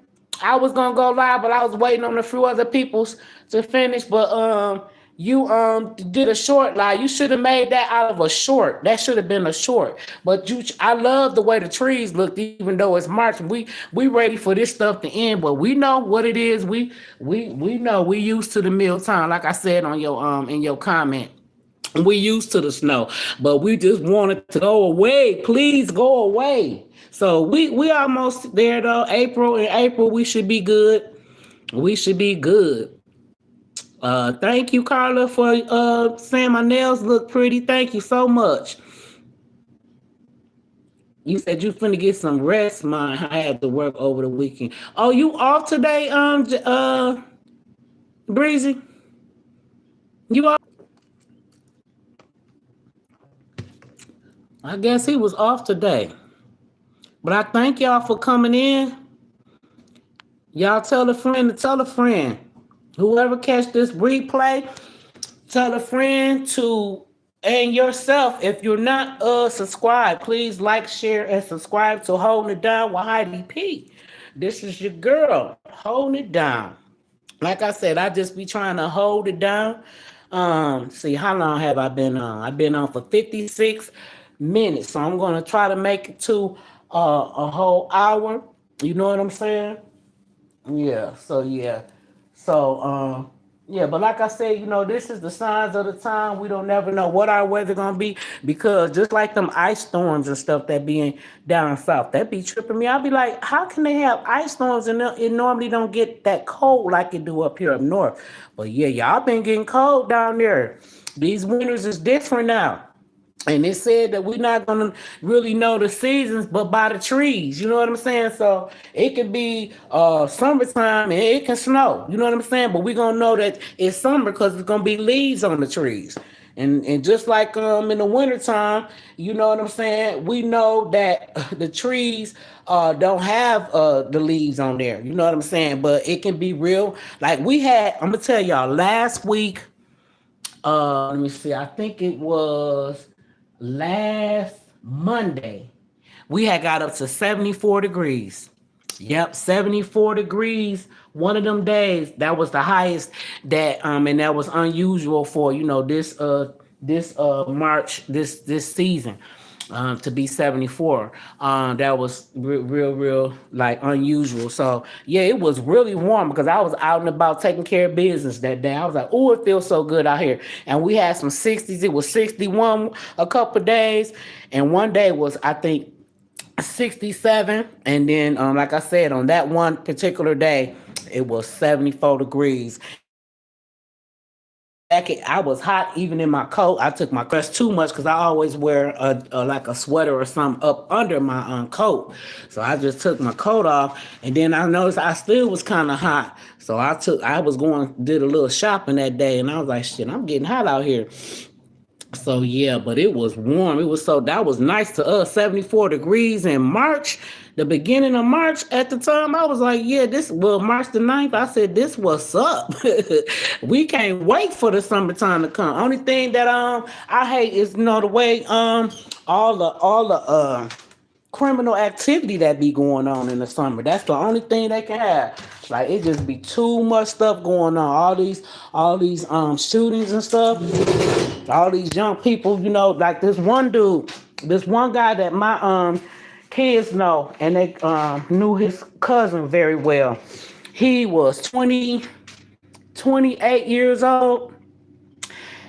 I was gonna go live, but I was waiting on a few other people's to finish. But you did a short lie. You should have made that out of a short. That should have been a short. But I love the way the trees looked, even though it's March. We ready for this stuff to end, but we know what it is. We know we used to the meal time, like I said on your in your comment. We used to the snow, but we just wanted to go away. Please go away. So we almost there though. April we should be good. We should be good. Thank you, Carla, for saying my nails look pretty. Thank you so much. You said you finna get some rest, man. I had to work over the weekend. Oh, you off today, Breezy? You off? I guess he was off today. But I thank y'all for coming in. Y'all tell a friend to tell a friend. Whoever catch this replay, tell a friend to and yourself. If you're not subscribed, please like, share, and subscribe to Holding It Down with Heidi P. This is your girl, holding it down. Like I said, I just be trying to hold it down. See, how long have I been on? I've been on for 56 minutes. So I'm gonna try to make it to a whole hour. You know what I'm saying? Yeah, so yeah. So yeah, but like I said, this is the signs of the time. We don't never know what our weather gonna be, because just like them ice storms and stuff that being down south, that be tripping me. I'll be like, how can they have ice storms and it normally don't get that cold like it do up here up north? But yeah, y'all been getting cold down there. These winters is different now. And it said that we're not gonna really know the seasons, but by the trees. You know what I'm saying? So it could be summertime and it can snow. You know what I'm saying? But we're gonna know that it's summer because it's gonna be leaves on the trees. And just like in the wintertime, you know what I'm saying? We know that the trees don't have the leaves on there. You know what I'm saying? But it can be real. Like we had, I'm gonna tell y'all last week. Let me see. I think it was last Monday. We had got up to 74 degrees. Yep, 74 degrees. One of them days, that was the highest that and that was unusual for, this March, this season. To be 74. That was real, like unusual. So yeah, it was really warm because I was out and about taking care of business that day. I was like, oh, it feels so good out here. And we had some 60s. It was 61 a couple of days, and one day was, I think, 67. And then like I said, on that one particular day, it was 74 degrees. Jacket. I was hot even in my coat. I took my dress too much because I always wear like a sweater or something up under my coat. So I just took my coat off, and then I noticed I still was kind of hot. So I was did a little shopping that day, and I was like, shit, I'm getting hot out here. So yeah, but it was warm. That was nice to us. 74 degrees in March, the beginning of March. At the time, I was like, yeah, March the 9th. I said, this what's up. We can't wait for the summertime to come. Only thing that I hate is the way all the criminal activity that be going on in the summer. That's the only thing they can have. Like it just be too much stuff going on. All these shootings and stuff. All these young people, like this one guy that my kids know, and they knew his cousin very well. He was 28 years old.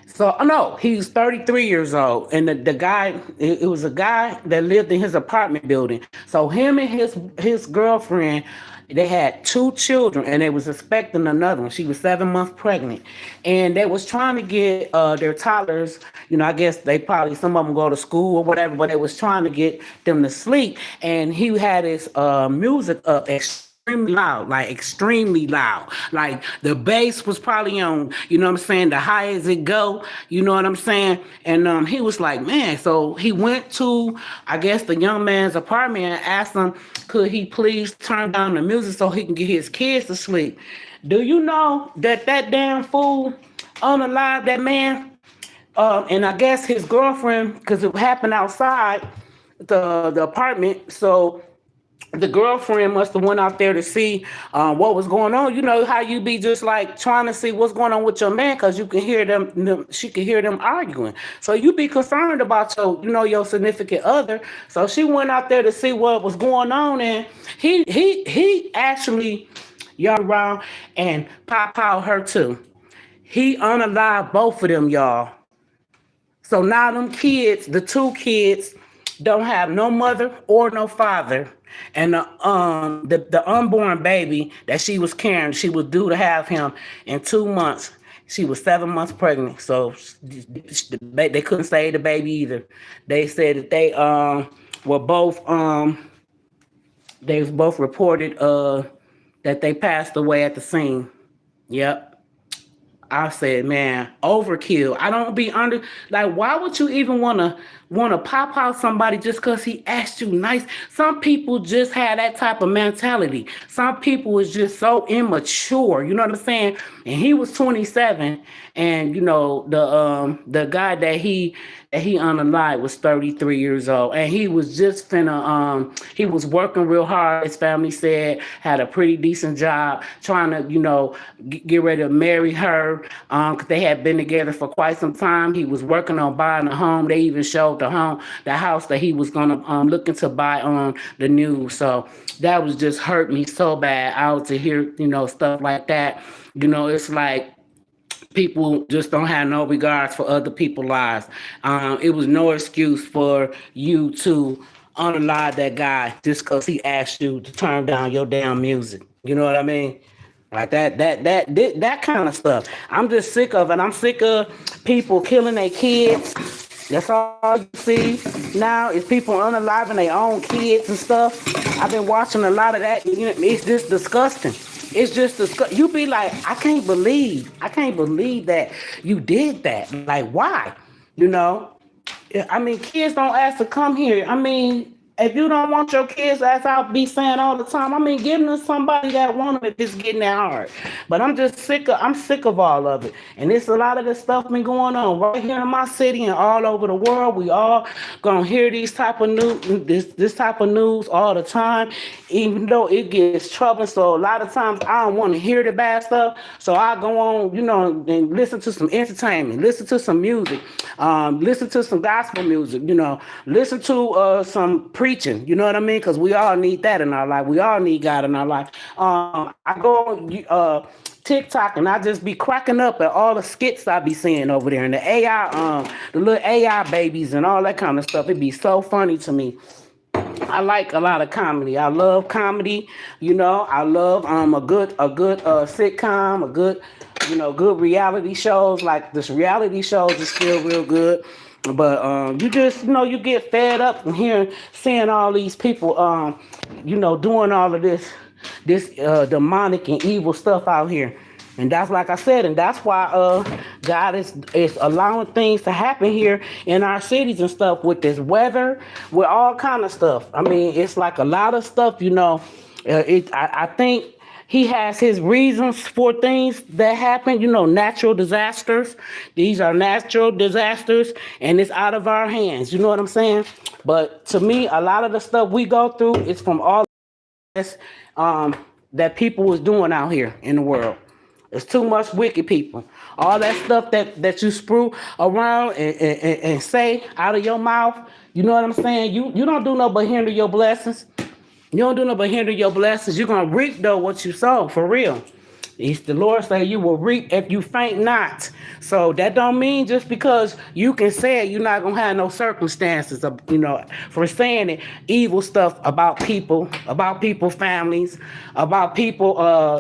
So no, he's 33 years old, and the guy, it was a guy that lived in his apartment building. So him and his girlfriend, they had two children, and they was expecting another one. She was 7 months pregnant, and they was trying to get their toddlers. I guess they probably, some of them go to school or whatever, but they was trying to get them to sleep. And he had his music up extremely loud. Like the bass was probably on, what I'm saying, the high as it go, you know what I'm saying? And he was like, man, so he went to, I guess, the young man's apartment and asked him, could he please turn down the music so he can get his kids to sleep? Do you know that damn fool unalived that man? And I guess his girlfriend, because it happened outside the apartment, so the girlfriend must have went out there to see what was going on. You know how you be just like trying to see what's going on with your man because you can hear she could hear them arguing. So you be concerned about your significant other. So she went out there to see what was going on, and he actually y'all around and pop out her too. He unalived both of them, y'all. So now them kids, the two kids, don't have no mother or no father. And the unborn baby that she was carrying, she was due to have him in 2 months. She was 7 months pregnant, so they couldn't save the baby either. They said that were both they was both reported that they passed away at the scene. Yep. I said, man, overkill. I don't be under like. Why would you even wanna pop out somebody just because he asked you nice? Some people just have that type of mentality. Some people is just so immature. You know what I'm saying? And he was 27, and the guy that he unalived was 33 years old, and he was just finna he was working real hard. His family said had a pretty decent job, trying to get ready to marry her. 'Cause they had been together for quite some time. He was working on buying a home. They even showed the house that he was gonna looking to buy on the news. So that was just hurt me so bad out to hear stuff like that. It's like people just don't have no regards for other people's lives. It was no excuse for you to unalive that guy just because he asked you to turn down your damn music. You know what I mean? Like that kind of stuff. I'm just sick of it. I'm sick of people killing their kids. That's all you see now is people unaliving their own kids and stuff. I've been watching a lot of that. It's just disgusting. It's just disgusting. You be like, I can't believe that you did that. Like, why? You know? I mean, kids don't ask to come here. I mean, if you don't want your kids, as I'll be saying all the time, I mean, give them to somebody that want them if it's getting that hard. But I'm sick of all of it. And it's a lot of this stuff been going on right here in my city and all over the world. We all gonna hear these type of news, this type of news all the time, even though it gets troubling. So a lot of times I don't want to hear the bad stuff. So I go on, and listen to some entertainment, listen to some music, listen to some gospel music, listen to some preaching, you know what I mean? Because we all need that in our life. We all need God in our life. I go on TikTok and I just be cracking up at all the skits I be seeing over there and the AI, the little AI babies and all that kind of stuff. It be so funny to me. I like a lot of comedy. I love comedy. I love a good sitcom, a good good reality shows. Like this reality shows is still real good. But you just you get fed up from seeing all these people doing all of this demonic and evil stuff out here. And that's like I said, and that's why God is allowing things to happen here in our cities and stuff with this weather, with all kind of stuff. I mean, it's like a lot of stuff, I think he has his reasons for things that happen, natural disasters. These are natural disasters and it's out of our hands. You know what I'm saying? But to me, a lot of the stuff we go through is from all this that people is doing out here in the world. It's too much wicked people. All that stuff that you sprue around and say out of your mouth, you know what I'm saying? You don't do no but hinder your blessings. You don't do no but hinder your blessings. You're going to reap, though, what you sow, for real. It's the Lord say you will reap if you faint not. So that don't mean just because you can say it, you're not going to have no circumstances, for saying it, evil stuff about people, families, about people,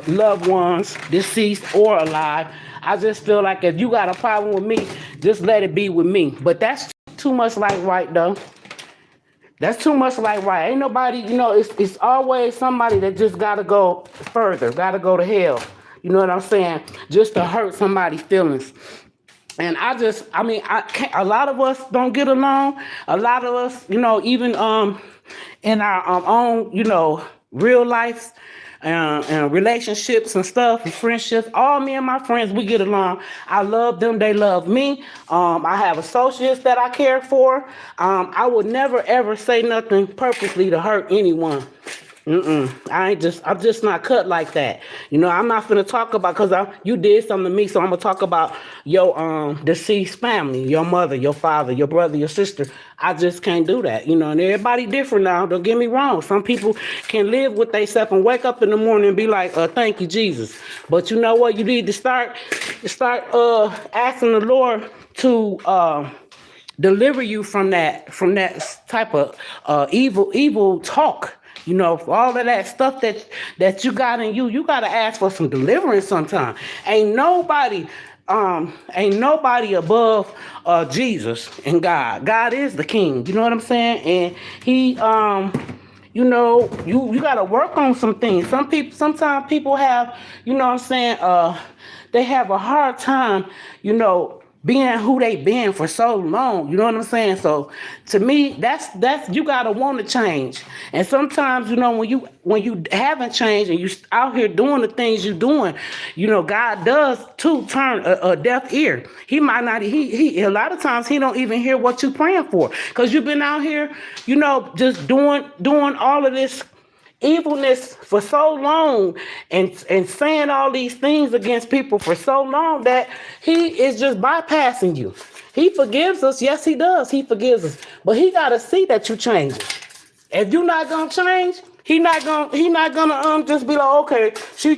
loved ones, deceased or alive. I just feel like if you got a problem with me, just let it be with me. But that's too much like right, though. That's too much like right. Ain't nobody, it's always somebody that just got to go further, got to go to hell. You know what I'm saying? Just to hurt somebody's feelings. And a lot of us don't get along. A lot of us, even in our own, real life and relationships and stuff and friendships, all me and my friends, we get along. I love them. They love me. I have associates that I care for. I would never, ever say nothing purposely to hurt anyone. I'm just not cut like that. I'm not gonna talk about because you did something to me, so I'm gonna talk about your deceased family, your mother, your father, your brother, your sister. I just can't do that. And everybody different now. Don't get me wrong. Some people can live with themselves and wake up in the morning and be like, thank you, Jesus. But you know what? You need to start asking the Lord to deliver you from that type of evil talk. For all of that stuff that you got in you, you gotta ask for some deliverance sometime. Ain't nobody above Jesus and God. God is the king. You know what I'm saying? And he you gotta work on some things. Sometimes people have, what I'm saying, they have a hard time, being who they been for so long. You know what I'm saying? So to me, that's you gotta want to change. And sometimes, when you haven't changed and you out here doing the things you doing, God does too turn a deaf ear. He might not. He a lot of times he don't even hear what you praying for, because you've been out here, just doing all of this evilness for so long, and saying all these things against people for so long, that he is just bypassing you. He forgives us. Yes, he does. He forgives us. But he got to see that you change. If you're not going to change, he not gonna just be like, okay, she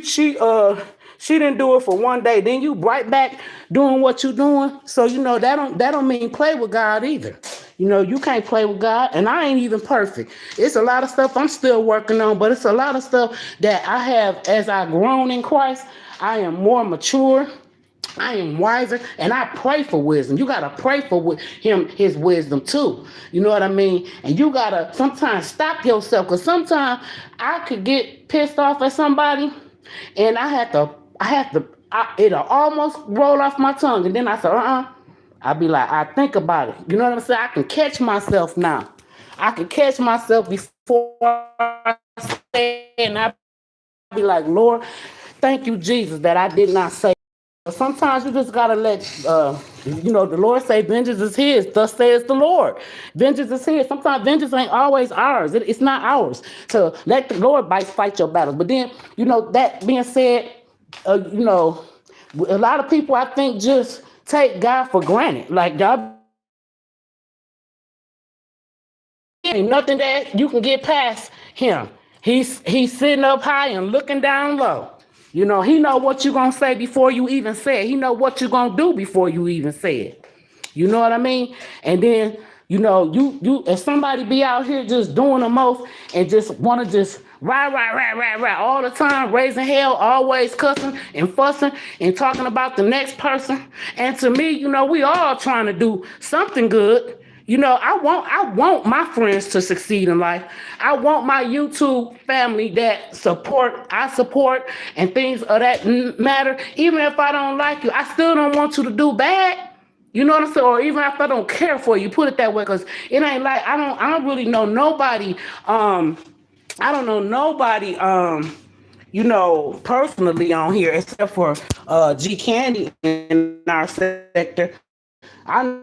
didn't do it for one day. Then you right back doing what you're doing. So that don't mean play with God either. You can't play with God, and I ain't even perfect. It's a lot of stuff I'm still working on, but it's a lot of stuff that I have, as I've grown in Christ. I am more mature. I am wiser, and I pray for wisdom. You gotta pray for his wisdom too. You know what I mean? And you gotta sometimes stop yourself, because sometimes I could get pissed off at somebody, and it'll almost roll off my tongue, and then I say, I'll be like, I think about it. You know what I'm saying? I can catch myself now. I can catch myself before I say it, and I be like, Lord, thank you, Jesus, that I did not say. Sometimes you just gotta let the Lord say, vengeance is his, thus says the Lord. Vengeance is his. Sometimes vengeance ain't always ours. It's not ours to let the Lord fight your battles. But then, that being said, a lot of people, I think, just take God for granted. Like, God ain't nothing that you can get past him. He's sitting up high and looking down low. He know what you're gonna say before you even say it. He know what you're gonna do before you even say it. You know what I mean? And then, you if somebody be out here just doing the most and just wanna just right all the time, raising hell, always cussing and fussing and talking about the next person. And to me, we all trying to do something good. I want my friends to succeed in life. I want my YouTube family that I support, and things of that matter. Even if I don't like you, I still don't want you to do bad. You know what I'm saying? Or even if I don't care for you, put it that way, because it ain't like I don't really know nobody. I don't know nobody. Personally on here, except for G Candy in our sector. I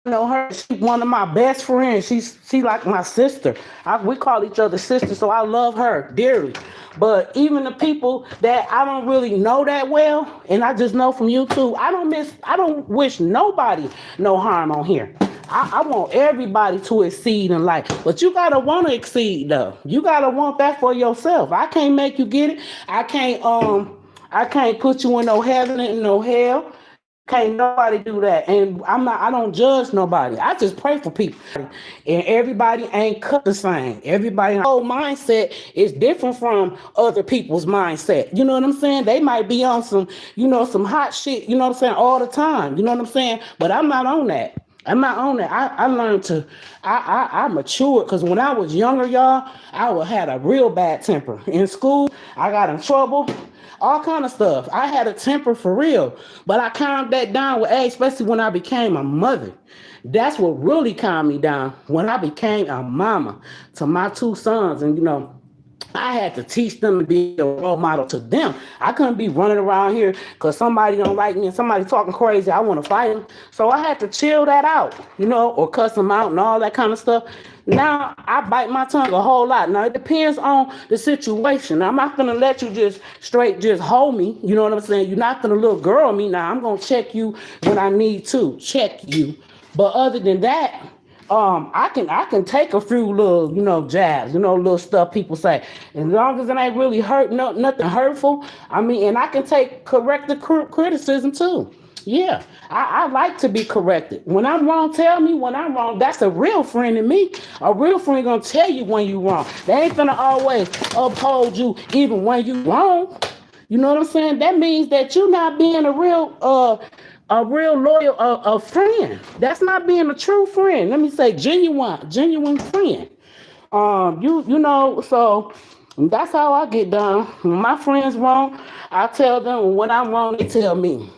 know her. She's one of my best friends. She like my sister. We call each other sisters, so I love her dearly. But even the people that I don't really know that well, and I just know from YouTube, I don't wish nobody no harm on here. I want everybody to exceed in life, but you gotta want to exceed though. You gotta want that for yourself. I can't make you get it. I can't put you in no heaven and no hell. Can't nobody do that. And I don't judge nobody. I just pray for people. And everybody ain't cut the same. Everybody's whole mindset is different from other people's mindset. You know what I'm saying? They might be on some hot shit, you know what I'm saying, all the time. You know what I'm saying? But I'm not on that. I learned I matured, because when I was younger, y'all, I had a real bad temper. In school, I got in trouble. All kind of stuff. I had a temper for real, but I calmed that down with age, especially when I became a mother. That's what really calmed me down, when I became a mama to my two sons. And I had to teach them to be a role model to them. I couldn't be running around here because somebody don't like me and somebody talking crazy. I want to fight them. So I had to chill that out, or cuss them out and all that kind of stuff. Now I bite my tongue a whole lot. Now it depends on the situation. I'm not gonna let you just straight just hold me. You know what I'm saying? You're not gonna little girl me. Now I'm gonna check you when I need to check you. But other than that, I can take a few little, jabs, little stuff people say. As long as it ain't really hurt, nothing hurtful. I mean, and I can take corrective criticism too. Yeah, I like to be corrected. When I'm wrong, tell me when I'm wrong. That's a real friend to me. A real friend gonna tell you when you wrong. They ain't gonna always uphold you even when you wrong. You know what I'm saying? That means that you're not being a real loyal a friend. That's not being a true friend. Let me say genuine friend. So that's how I get done. When my friends wrong, I tell them. When I'm wrong, they tell me.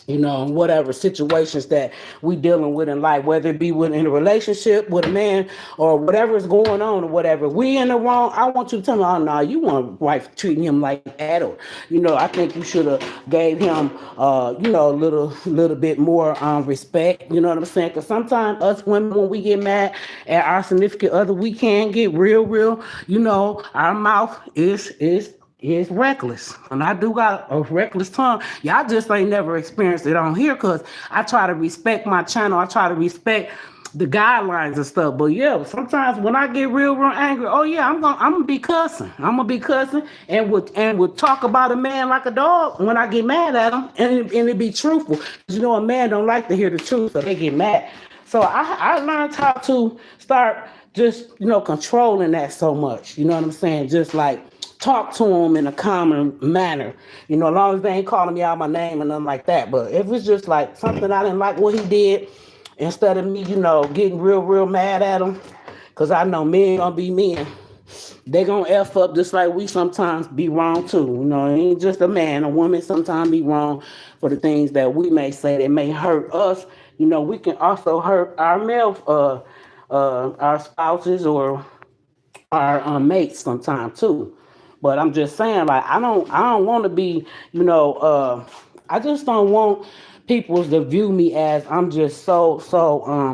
Whatever situations that we dealing with in life, whether it be in a relationship with a man or whatever is going on or whatever, we in the wrong. I want you to tell me, oh no, you want wife treating him like that, or I think you should have gave him, a little bit more respect. You know what I'm saying? Because sometimes us women, when we get mad at our significant other, we can get real. Our mouth is reckless. And I do got a reckless tongue. Y'all just ain't never experienced it on here because I try to respect my channel. I try to respect the guidelines and stuff. But yeah, sometimes when I get real angry, oh yeah, I'm gonna be cussing. I'm gonna be cussing and would talk about a man like a dog when I get mad at him, and it be truthful. 'Cause a man don't like to hear the truth, so they get mad. So I learned how to start just controlling that so much. You know what I'm saying? Just like talk to them in a common manner, as long as they ain't calling me out my name and nothing like that. But if it's just like something I didn't like what he did, instead of me, getting real mad at him, because I know men gonna be men. They gonna F up just like we sometimes be wrong too. It ain't just a man. A woman sometimes be wrong for the things that we may say that may hurt us. We can also hurt our male, our spouses or our mates sometimes too. But I'm just saying, like, I don't want to be, I just don't want people to view me as I'm just so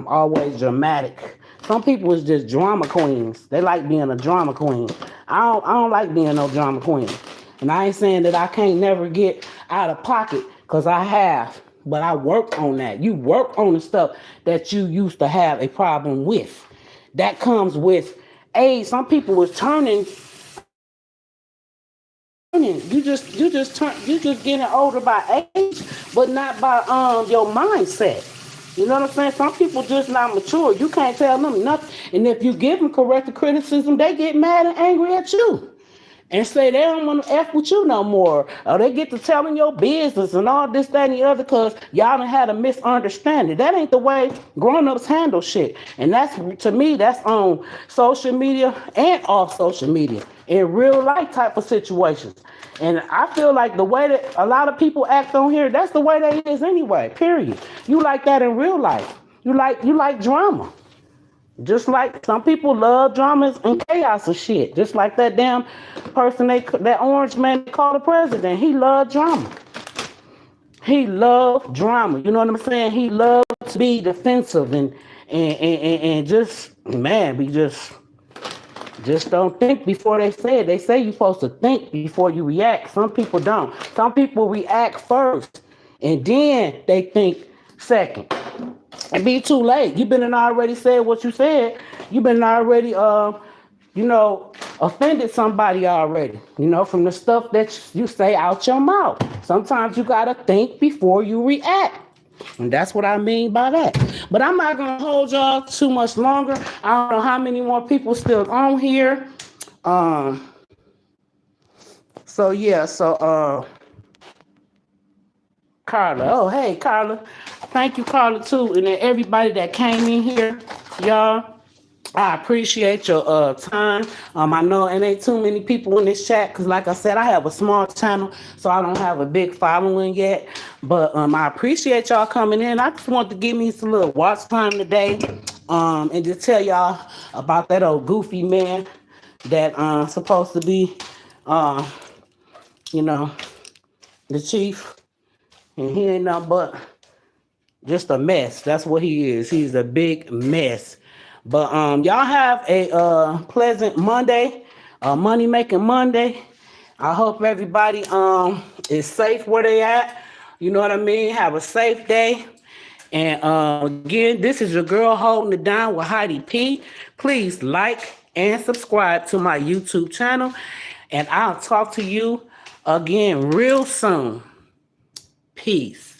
always dramatic. Some people is just drama queens. They like being a drama queen. I don't like being no drama queen. And I ain't saying that I can't never get out of pocket, because I have. But I work on that. You work on the stuff that you used to have a problem with. That comes with age. Some people was turning. You just getting older by age, but not by your mindset. You know what I'm saying? Some people just not mature. You can't tell them nothing. And if you give them corrective criticism, they get mad and angry at you and say they don't want to F with you no more. Or they get to telling your business and all this, that, and the other, because y'all done had a misunderstanding. That ain't the way grown-ups handle shit. And that's, to me, that's on social media and off social media, in real life type of situations. And I feel like the way that a lot of people act on here, that's the way they is anyway, period. You like that in real life. You like drama. Just like some people love dramas and chaos and shit. Just like that damn person, that orange man they call the president. He loved drama. He loved drama. You know what I'm saying? He loved to be defensive and just, man, be just don't think before they say it. They say you're supposed to think before you react. Some people don't. Some people react first and then they think second. And be too late. You've been already said what you said. You've been already, offended somebody already, from the stuff that you say out your mouth. Sometimes you got to think before you react. And that's what I mean by that. But I'm not going to hold y'all too much longer. I don't know how many more people still on here. Carla. Oh, hey, Carla. Thank you, Carla, too. And then everybody that came in here, y'all. I appreciate your time. I know it ain't too many people in this chat because, like I said, I have a small channel, so I don't have a big following yet. But I appreciate y'all coming in. I just want to give me some little watch time today, and just tell y'all about that old goofy man that supposed to be, the chief, and he ain't nothing but just a mess. That's what he is. He's a big mess. But y'all have a pleasant Monday, money making Monday. I hope everybody is safe where they at. You know what I mean? Have a safe day. And again, this is your girl holding it down with Heidi P. Please like and subscribe to my YouTube channel. And I'll talk to you again real soon. Peace.